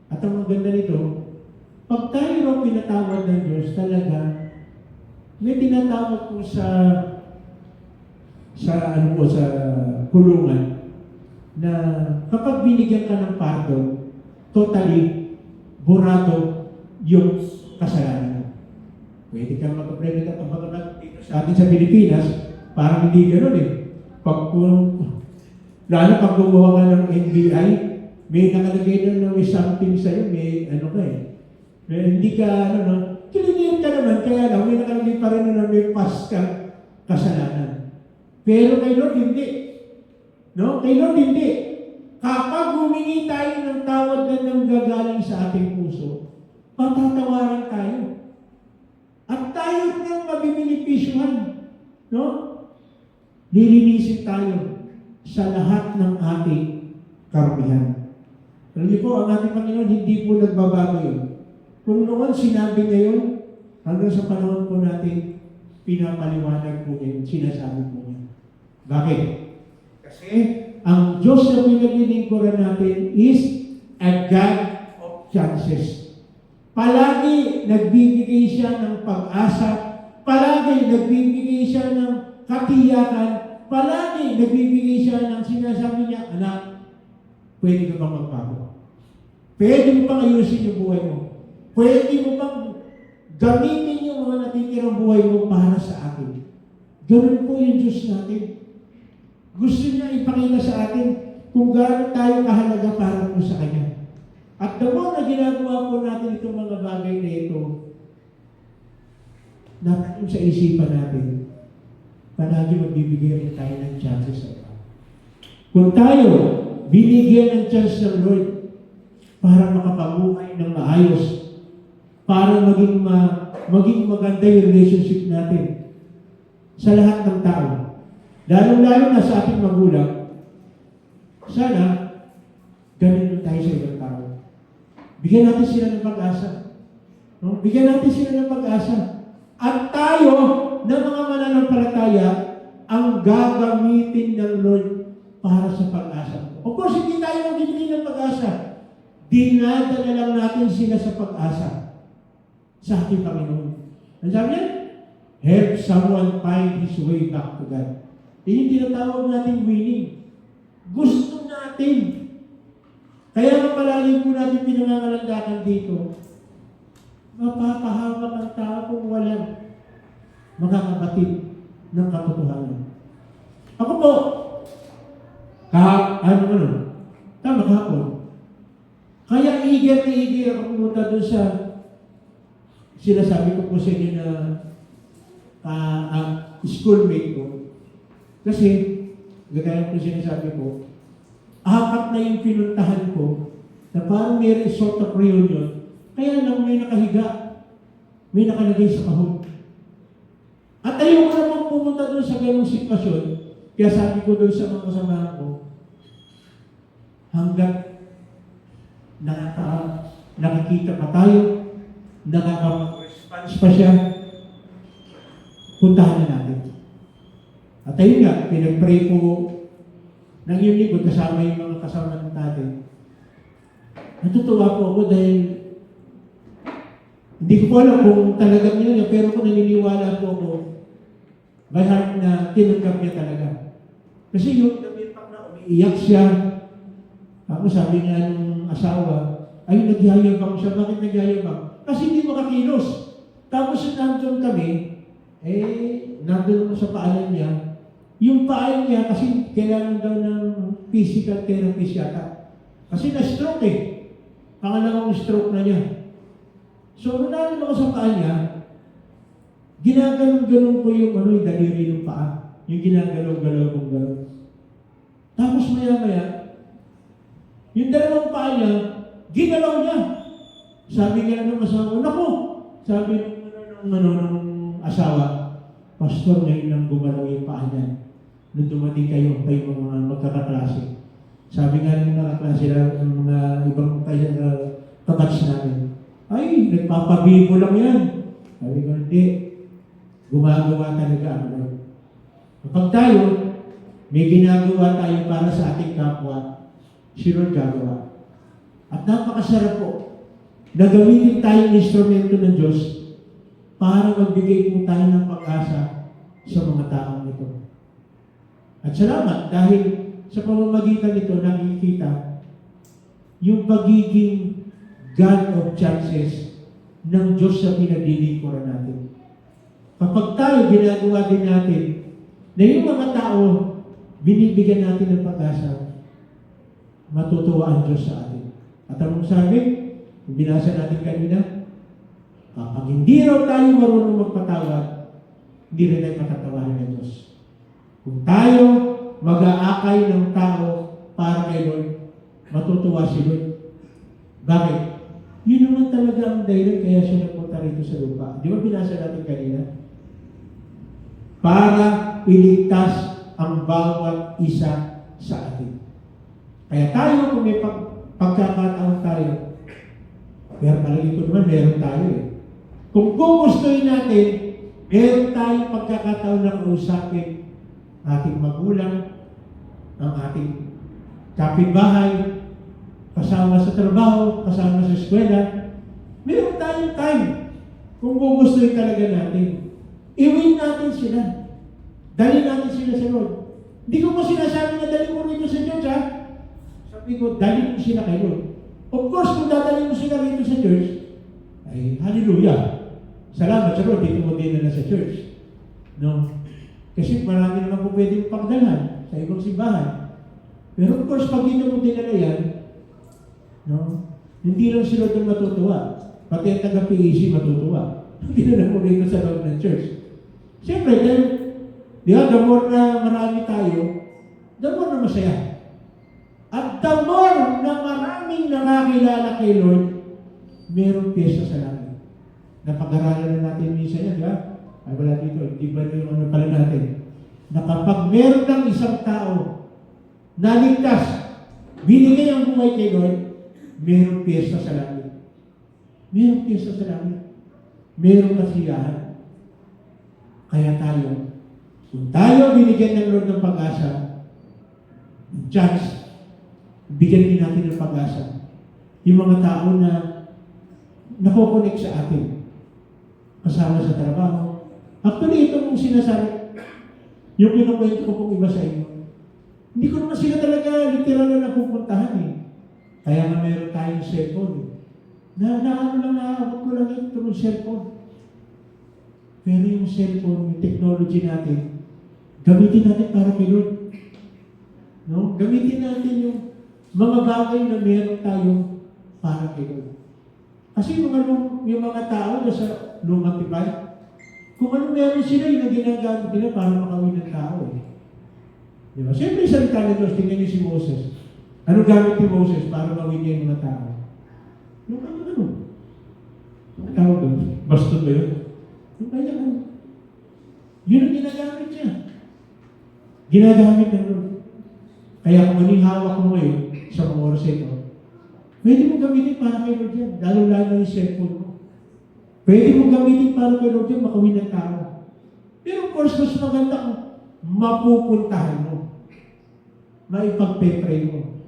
At ang maganda nito, pag tayo raw pinatawad ng Diyos, talaga, may tinatawag po sa kulungan na kapag binigyan ka ng pardon, totally burado yung kasalanan mo. Pwede kang mag-pray na dito sa atin sa Pilipinas, parang hindi gano'n eh. Lalo pag gumawa ka ng NBI, may nakalagay doon na may something sa'yo, may ano ka eh. Hindi ka, clear ka naman, kaya lang, may nakalagay pa rin na may past ka kasalanan. Pero kay Lord, hindi. No? Kay Lord, hindi. Kapag humingi tayo ng tawad na nang gagaling sa ating puso, patatawaran tayo. At tayo nang mabibinipisyuhan. No? Lilinisin tayo sa lahat ng ating karumihan. Alam niyo po, ang ating Panginoon, hindi po nagbabago yun. Kung noon sinabi niya yun, hanggang sa panahon po natin, pinapaliwanag po niya, sinasabi po niya. Bakit? Kasi ang Diyos na pinaglilingkuran natin is a God of chances. Palagi nagbibigay siya ng pag-asa, palagi nagbibigay siya ng katiyakan, palagi nagbibigay siya ng sinasabi niya, anak, pwede ka bang magbago? Pwede mo bang ayusin yung buhay mo? Pwede mo bang gamitin yung mga natitirang buhay mo para sa akin? Ganun po yung Diyos natin. Gusto niya ipakita sa atin kung gaano tayo kahalaga para po sa Kanya. At the more na ginagawa po natin itong mga bagay na ito, natin sa isipan natin, palagi magbibigay rin tayo ng chances sa iba. Kung tayo binigyan ng chance ng Lord para makapabuhay ng maayos, para maging maganda yung relationship natin sa lahat ng tao, lalo-lalo na sa ating magulang, sana ganun tayo sa ibang tao. Bigyan natin sila ng pag-asa. No? Bigyan natin sila ng pag-asa. At tayo, na mga mananampalataya, ang gagamitin ng Lord para sa pag-asa. Of course, hindi tayo magbibigay ng pag-asa. Dinadala lang natin sila sa pag-asa sa ating Panginoon. Ang sabi niya? Help someone find his way back to God. Yung tinatawag natin winning. Gusto natin. Kaya nga palagi po natin pinangangalandakan dito, mapapahamak ang tao kung walang makakabatid ng katotohanan. Ako po, tama kahapon. Kaya eager na eager ako pumunta doon sa sinasabi ko po sa inyo na schoolmate ko. Kasi, gagaya ko sinasabi ko, apat na yung pinuntahan ko na parang may sort of reunion, kaya lang may nakahiga, may nakalagay sa kahon. At ayoko naman pumunta doon sa ganong sitwasyon, kaya sabi ko doon sa mga kasamahan ko, hanggat nakikita pa tayo, nakaka-response pa siya, puntahan na natin. At ayun nga, pinag-pray po ng yung likod, kasama yung mga kasama natin. Natutuwa po ako dahil hindi ko po alam kung talagang yun, pero kung naniniwala po ako, by heart na tinanggap niya talaga. Kasi yung nabipak na umiiyak siya, ako sabi nga ng asawa, ay nagyayabang siya. Bakit nagyayabang? Kasi hindi makakilos. Tapos nandun kami, nandun sa paanan niya, yung paan niya, kasi kailangan daw ng physical therapist yata. Kasi na-stroke Pangalawang stroke na niya. So, nalaman ako sa paan niya, ginaganon-ganon ko yung daliri ng paa. Yung ginagalaw-galaw kong gano'n. Tapos maya-maya, yung dalawang paa niya, ginalaw niya. Sabi nga ng asawa, naku! Sabi ng asawa, Pastor, ngayon lang gumalaw yung paa niya. Nung dumating kayo mga magkakaklase. Sabi nga ng mga klase ng mga ibang kabatch namin, ay, nagpapabibo lang yan. Sabi ko, hindi. Gumagawa talaga ang Lord. Kapag tayo, may ginagawa tayo para sa ating kapwa, si Lord gagawa. At napakasarap po na gamitin tayong instrumento ng Diyos para magbigay po tayo ng pag-asa sa mga taong ito. At salamat dahil sa pamamagitan nito nakikita yung pagiging God of chances ng Diyos sa pinaglilingkuran natin. Kapag tayo ginagawa din natin na yung mga tao binibigyan natin ng pag-asa, matutuwa ang Diyos sa atin. At anong sabi? Kung binasa natin kanina, kapag hindi raw tayo marunong magpatawad, hindi rin tayo matatawahan ng Diyos. Kung tayo mag-aakay ng tao para kay Lord, matutuwa si Lord. Bakit? Yun naman talaga ang dahilan kaya siya napunta rito sa lupa. Di ba binasa natin kanina? Para iligtas ang bawat isa sa atin. Kaya tayo, kung may pagkakataon tayo. Pero palagi ko naman, meron tayo eh. Kung gugustuhin natin, meron tayong pagkakataon na kausapin ating magulang, ang ating kapitbahay, kasama sa trabaho, kasama sa eskwela. Meron tayong time kung gugustuhin talaga natin. Iwin natin sila. Dali natin sila sa Lord. Hindi ko po sinasabi na dali mo rito sa church, ha? Sabi ko, dali mo sila kay Lord. Of course, kung dadali mo sila rito sa church, ay hallelujah. Salamat sa Lord, dito mo din na sa church. No? Kasi marami naman po pwedeng pagdalan sa ibang simbahan. Pero of course, pag dito mo dinala yan, no? Hindi lang sila doon matutuwa. Pati ang taga-PEC matutuwa. Hindi na lang mo rito sa loob ng church. Siyempre, dahil, di ba, the more na marami tayo, the more na masaya. At the more na maraming nakakilala kay Lord, mayroong piyesta sa langit. Napag-aralan na natin minsan yan, di ba? Ay wala dito, di ba yung ano pala natin? Na kapag meron ng isang tao na ligtas, binigay ang buhay kay Lord, mayroong piyesta sa langit. Mayroong piyesta sa langit. Mayroong kasiyahan. Kaya tayo, kung tayo binigyan ng Lord ng pag-asa, chance, bigyan din natin ng pag-asa. Yung mga tao na nakokonek sa atin, kasama sa trabaho. Actually, ito mong sinasabi, yung kinukwento ko kung iba sa inyo, hindi ko naman sila talaga literal na napupuntahan eh. Kaya nga meron tayong cellphone eh. Naabot ko lang ito ng cellphone. Pero yung cellphone, yung technology natin, gamitin natin para kay Lord. No? Gamitin natin yung mga bagay na meron tayong para kay Lord. Kasi yung mga tao na sa lumang tibay, kung ano meron sila, yung ginagamit nila para makawin ng tao eh. Diba? Siyempre, salita ni Diyos, tingnan niyo si Moses. Ano gamit ni Moses para mawin niya yung mga tao? Yung ano? Ang tawag doon? Baston ba yun? Yung kaya ano? Yun ang ginagamit niya. Ginagamit ng Lord. Kaya kung anong hawak mo ngayon sa mga oras ito, pwede mo gamitin para kay Lord yan. Lalo-lalo yung cellphone mo. Pwede mo gamitin para kay Lord yan, makawin ng tao. Pero of course, mas maganda kung mapupuntahan mo. Maipagpe-pray mo.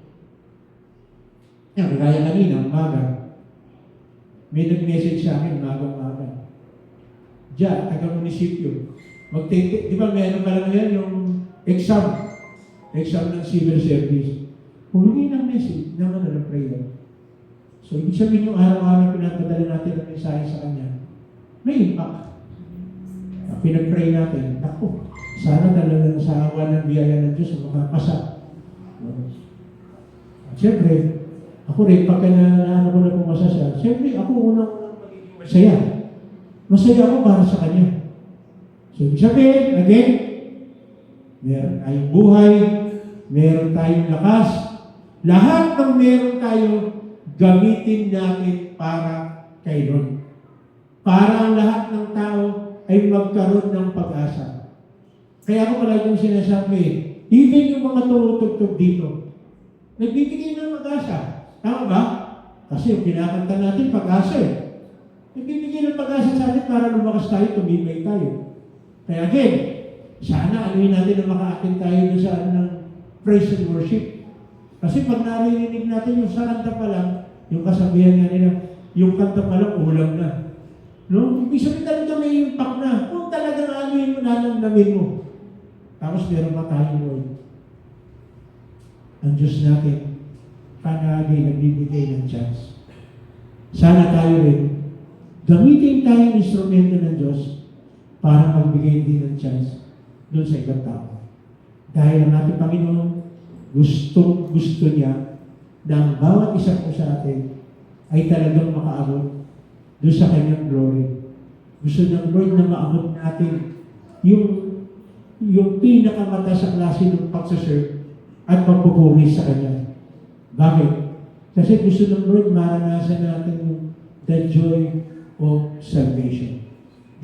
Yan, kaya kanina, umaga, may nag-message sa akin, umaga. Diyan, taga-munisipyo. Di ba meron pa lang yan yung exam ng civil service. Humingi ng message, naman ng prayer. So, ibig sabihin yung araw-araw pinapadala natin ang mensahe sa kanya, may impact. Pinag-pray natin, ako, sana talaga sa awa ng biyaya ng Diyos makapasa. At siyempre, ako rin, pagka na ko na pumasa siya, siyempre, ako unang magiging masaya. Masaya ako para sa kanya. So, ibig sabihin, again, meron tayong buhay, meron tayong lakas, lahat ng meron tayo, gamitin natin para kay Lord. Para ang lahat ng tao ay magkaroon ng pag-asa. Kaya ako pala yung sinasabi, even yung mga tumutugtog dito, nagbibigay ng pag-asa. Tama ba? Kasi yung kinakanta natin, pag-asa eh. Nagbibigay ng pag-asa sa atin para lumakas tayo, tumibay tayo. Kaya again, sana anuhin natin na makaakin tayo sa ng praise and worship. Kasi pag narinig natin yung saranda pa lang, yung kasabihan nga nila, yung kanta pa lang, ulam na. No? Ibig sabihin talaga may impact na. Kung talagang anuhin mo, nanamnamin mo. Tapos meron pa tayong Lord. Ang Diyos natin, panagay, nagbibigay ng chance. Sana tayo rin, gamitin tayong instrumento ng Diyos para magbigay din ng chance doon sa ibang tao. Dahil ang ating Panginoon, gusto niya na ang bawat isa po sa atin ay talagang makaabot doon sa kanyang glory. Gusto ng Lord na maabot natin yung pinakamata sa klase ng pagsaserve at pagpupuri sa Kanya. Bakit? Kasi gusto ng Lord maranasan natin yung the joy of salvation.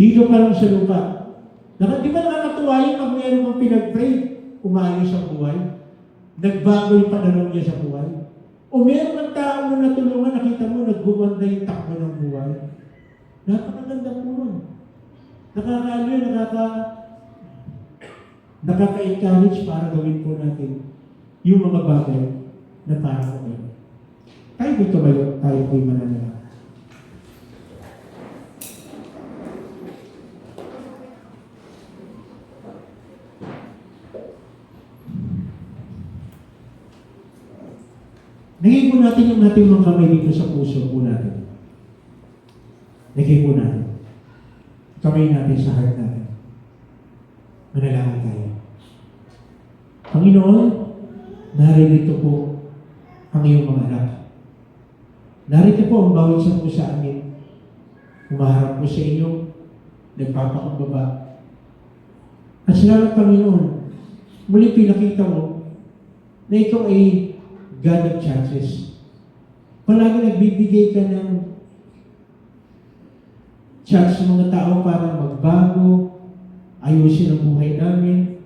Dito pa lang sa lupa. Di ba nakakatuwa yun pag meron kang pinag-pray, umayos ang buhay? Nagbago yung pananaw niya sa buhay? O O meron kang tao na natulungan, nakita mo, naggumanda yung takbo ng buhay. Napakaganda po nun. Nakaka-encourage para gawin po natin yung mga bagay na para sa kayo. Tayo po tumayo, tayo po'y mananala. Lagay po natin yung ating mga kamay dito sa puso po natin. Lagay po natin. Kamay natin sa heart natin. Manalangin tayo. Panginoon, narito po ang iyong mga anak. Narito po ang bawat isa po sa amin. Umaharap po sa inyo, nagpapakumbaba. At salamat, Panginoon, muli pinakita mo na ikaw ay God of chances. Palagi nagbibigay ka ng chance sa mga tao para magbago, ayusin ang buhay namin.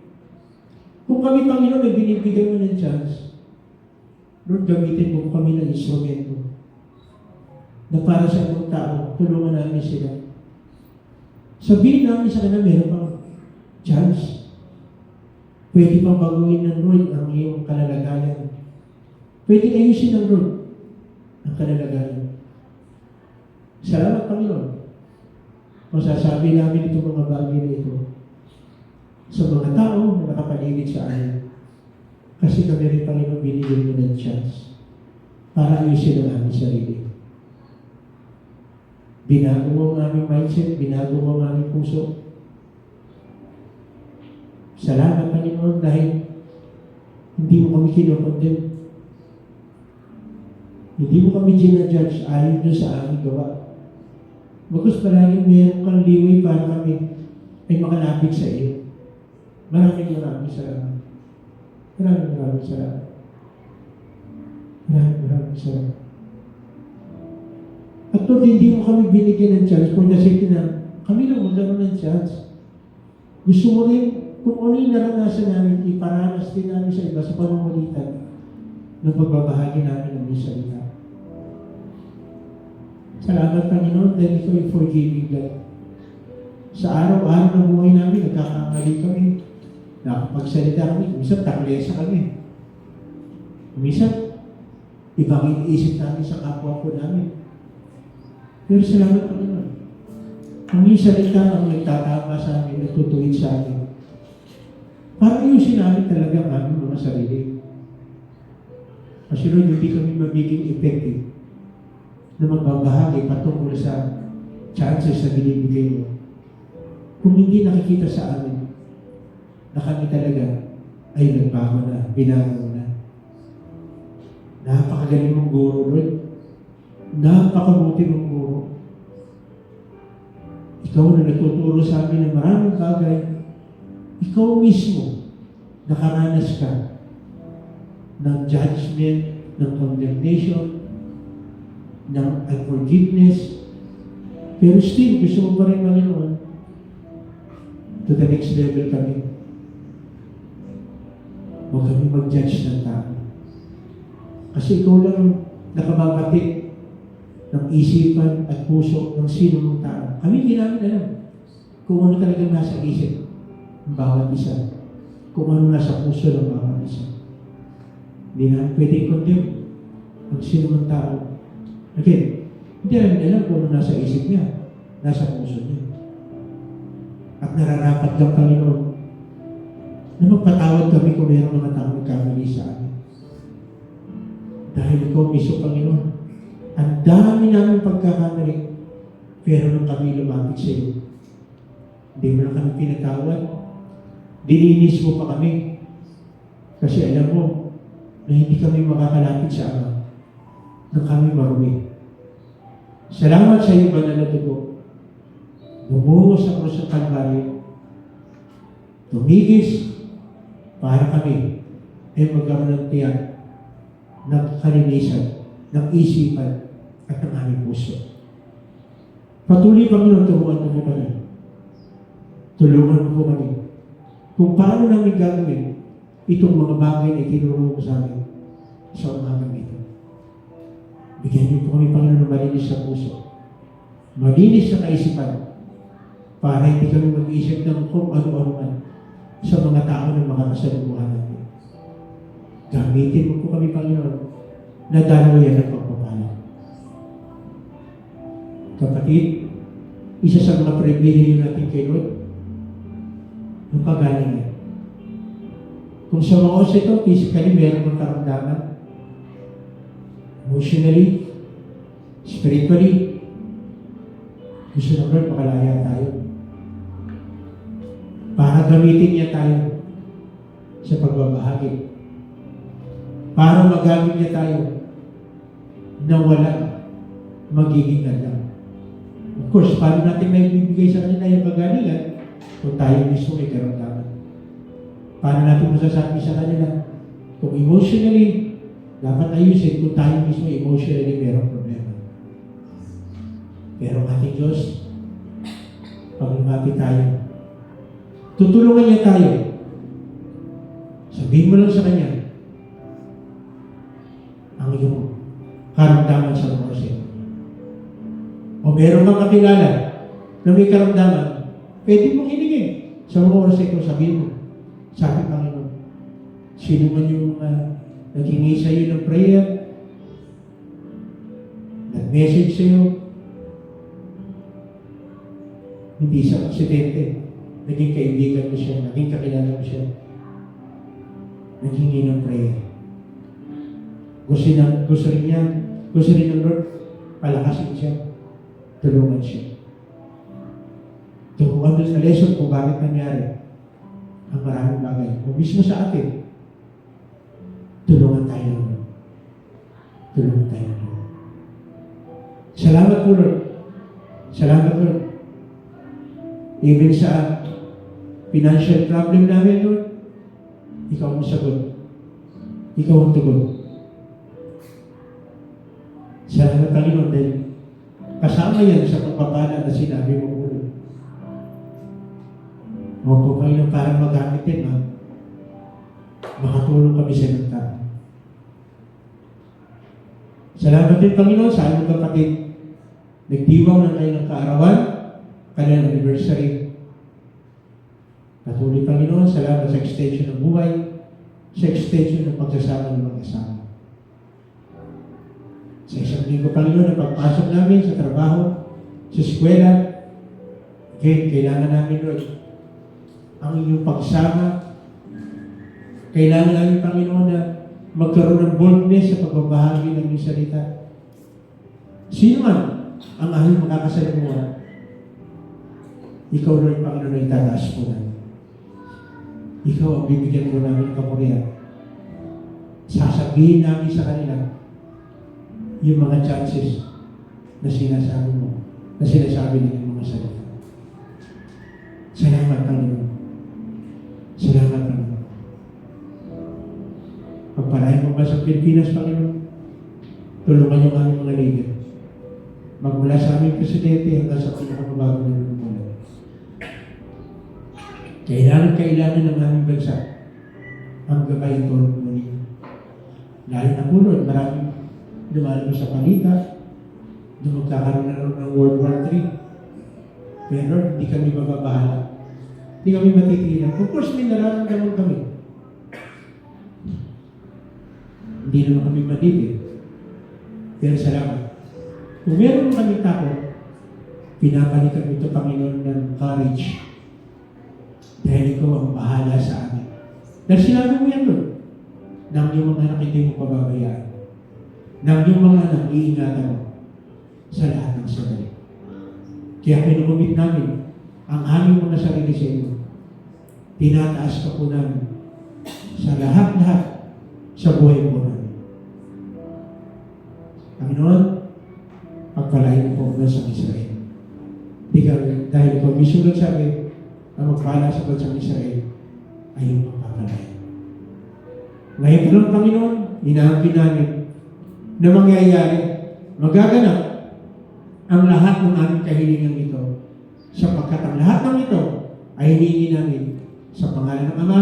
Kung kami, Panginoon, ay binibigay mo ng chance, Lord, gamitin mo kami ng instrumento na para sa ibang tao, tulungan namin sila. Sabihin namin sa kanila, meron pang chance. Pwede pang baguhin ng Lord ang iyong kalalagayan. Pwede ayusin ng Lord ang kalalagayan. Salamat, Panginoon. Masasabi namin itong mga bagay na ito sa mga tao na nakapaligid sa amin. Kasi kami rin, Panginoon, binigyan mo ng chance para ayusin ang aming sarili. Binago mo ang aming mindset, binago mo ang aming puso. Salamat, Panginoon, dahil hindi mo kami kinukondem. Hindi mo kami ginajudge ayon doon sa aming gawa. Bagkus palaging meron kang liway para kami ay makalapit sa iyo. Maraming salamat. Maraming salamat. Maraming salamat. At Lord, hindi mo kami binigyan ng chance for the sake na kami lang magkaroon ng chance. Gusto mo rin, kung ano yung naranasan namin, iparanas din namin sa iba sa pamamagitan ng pagbabahagi namin ng mga salita. Salamat, Panginoon, dahil ikaw ay forgiving God. Sa araw-araw ng buhay namin, nagkakamali kami. Nakapagsalita kami, minsan taklesa kami. Minsan, ibang iniisip namin sa kapwa po namin. Pero salamat, Panginoon. Ang iyong salita ang nagtatama sa amin, nagtutuwid sa amin. Para ayusin namin talaga ang aming mga sarili. Kasi Lord, hindi kami magiging effective na magbabahagi patungkol sa chances na binibigay mo. Kung hindi nakikita sa amin na kami talaga ay nagbago na, binago na. Napakagaling mong guro, Lord. Napakabuti mong guro. Ikaw na nagtuturo sa amin ng maraming bagay. Ikaw mismo nakaranas ka ng judgment, ng condemnation, ng unforgiveness. Pero still, gusto mo pa rin, Panginoon, to the next level kami. Huwag kami mag-judge ng tao. Kasi ikaw lang nakababati ng isipan at puso ng sino mong tao. Kami hindi namin alam kung ano talagang nasa isip ng bawat isa. Kung ano nasa puso ng bawat isa. Hindi namin pwedeng condemn ang sino mong tao. Again, hindi namin alam kung ano nasa isip niya, nasa puso niya. At nararapat lang, Panginoon, na magpatawad kami kung mayroong mga tao nagkamali sa amin. Dahil ikaw mismo, Panginoon, ang dami namin pagkakamali, pero nung kami lumapit sa iyo, hindi mo na kami pinatawad, dininis mo pa kami, kasi alam mo na hindi kami makakalapit sa Ama nang kami marumi. Salamat sa iyo, banal na dugo. Lumungo sa krus ng Kalbaryo. Tumigis para kami ay magkaroon ng tiyak ng kalinisan, ng isipan at ng aming puso. Patuloy, Panginoon, tulungan mo po kami. Tulungan mo po kami. Kung paano namin gagawin itong mga bagay na itinuro mo sa amin sa umagang ito. Bigyan niyo po kami, Panginoon, ng malinis sa puso. Malinis sa kaisipan. Para hindi kami mag-iisip ng kung ano-ano man sa mga tao na makakasalubungan natin. Gamitin mo po kami, Panginoon, na dalawa yan ang pagpapala. Kapatid, isa sa mga pribilehyo natin kay Lord, yung kagalingan. Kung sa mga oras ito, physically, meron kang karamdaman, emotionally, spiritually, gusto ng Lord, makalaya tayo. Para gamitin niya tayo sa pagbabahagi. Para magamit niya tayo na walang magiging ganda. Of course, paano natin may bibigay sa kanila yung kagalingan kung tayo mismo may karamdaman? Paano natin masasabi sa kanila kung emotionally dapat ayusin kung tayo mismo emotionally merong problema? Pero ang ating Diyos, pag lumapit tayo, tutulungan niya tayo. Sabihin mo lang sa Kanya ang iyong karamdaman sa mga oras. O meron kang kakilala na may karamdaman, pwede mong hiningin sa mga oras ito, sabihin mo, sabi Panginoon, sino man yung naghingi sa iyo ng prayer, nag-message sa iyo, hindi sa aksidente, naging kaibigan mo siya, naging kakilala mo siya, naghingi ng prayer. Gusto rin ng Lord, palakasin siya, tulungan siya. Turuan doon sa lesson kung bakit nangyari ang maraming bagay. O mismo sa atin, tulungan tayo ng Lord. Tulungan tayo ng Lord. Salamat po, Lord. Salamat, Lord. Even sa financial problem namin, Lord, Ikaw ang sagot. Ikaw ang tugon. Salamat, Panginoon, dahil kasama yan sa pagpapala na sinabi mo po. Huwag po, Panginoon, parang magamit din, makatulong kami sa ng tao. Salamat din, Panginoon, sa aming kapatid. Nagdiwang ng kanilang kaarawan, kanilang anniversary. Patuloy, Panginoon, salamat sa extension ng buhay, sa extension ng pagsasama ng mga kasama. Sa isang linggo, Panginoon, ang pagpasok namin sa trabaho, sa eskwela, kailangan namin, Lord, ang inyong pagsama. Kailangan namin, Panginoon, na magkaroon ng boldness sa pagbabahagi ng iyong salita. Sino man ang aming makakasalamuhan, Ikaw, Lord, Panginoon, ay tataas po namin. Ikaw ang bibigyan po namin ng kapurihan. Sasabihin namin sa kanila yung mga chances na sinasabi mo, na sinasabi ng mga salita. Salamat, Panginoon. Salamat, Panginoon. Pagpalain mo ba sa Pilipinas, Panginoon? Tulungan yung aming mga leader. Magmula sa aming presidente hanggang sa pinakababago na nagmumula. Kailangan ng aming bansa ang gabay at tulong mo ninyo. Dahil na punod, maraming lumalabas sa palita, na magkakaroon na ng World War III. Pero hindi kami mababahala. Hindi kami matitilan. Of course, may nararamdaman kami. Hindi naman kami matitid. Pero salamat. Kung meron kami takot, pinapalitan ito, Panginoon, ng courage. Dahil ikaw ang bahala sa amin. Dahil sinabi mo yan doon, nang yung mga anak hindi mo pababayaan. Nang yung mga anak iingatan mo sa lahat ng sandali. Kaya pinumumit namin ang aming mga sarili sa iyo. Tinataas ka po namin sa lahat-lahat sa buhay po namin. Panginoon, pagpalain mo po mula sa Israel. Dahil ikaw misulat sabi, ang magpala sa bansang Israel ay yung magpapalain. Ngayon po lang, Panginoon, inaampi namin na mangyayari, magaganap ang lahat ng aming kahilingan ito, sapagkat ang lahat ng ito ay hinihingi namin sa pangalan ng Ama,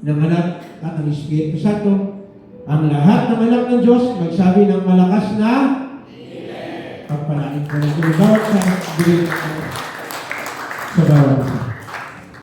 ng Anak, at ng Espiritu Santo. Ang lahat ng anak ng Diyos magsabi ng malakas na Bawat sa bigay sa bawat.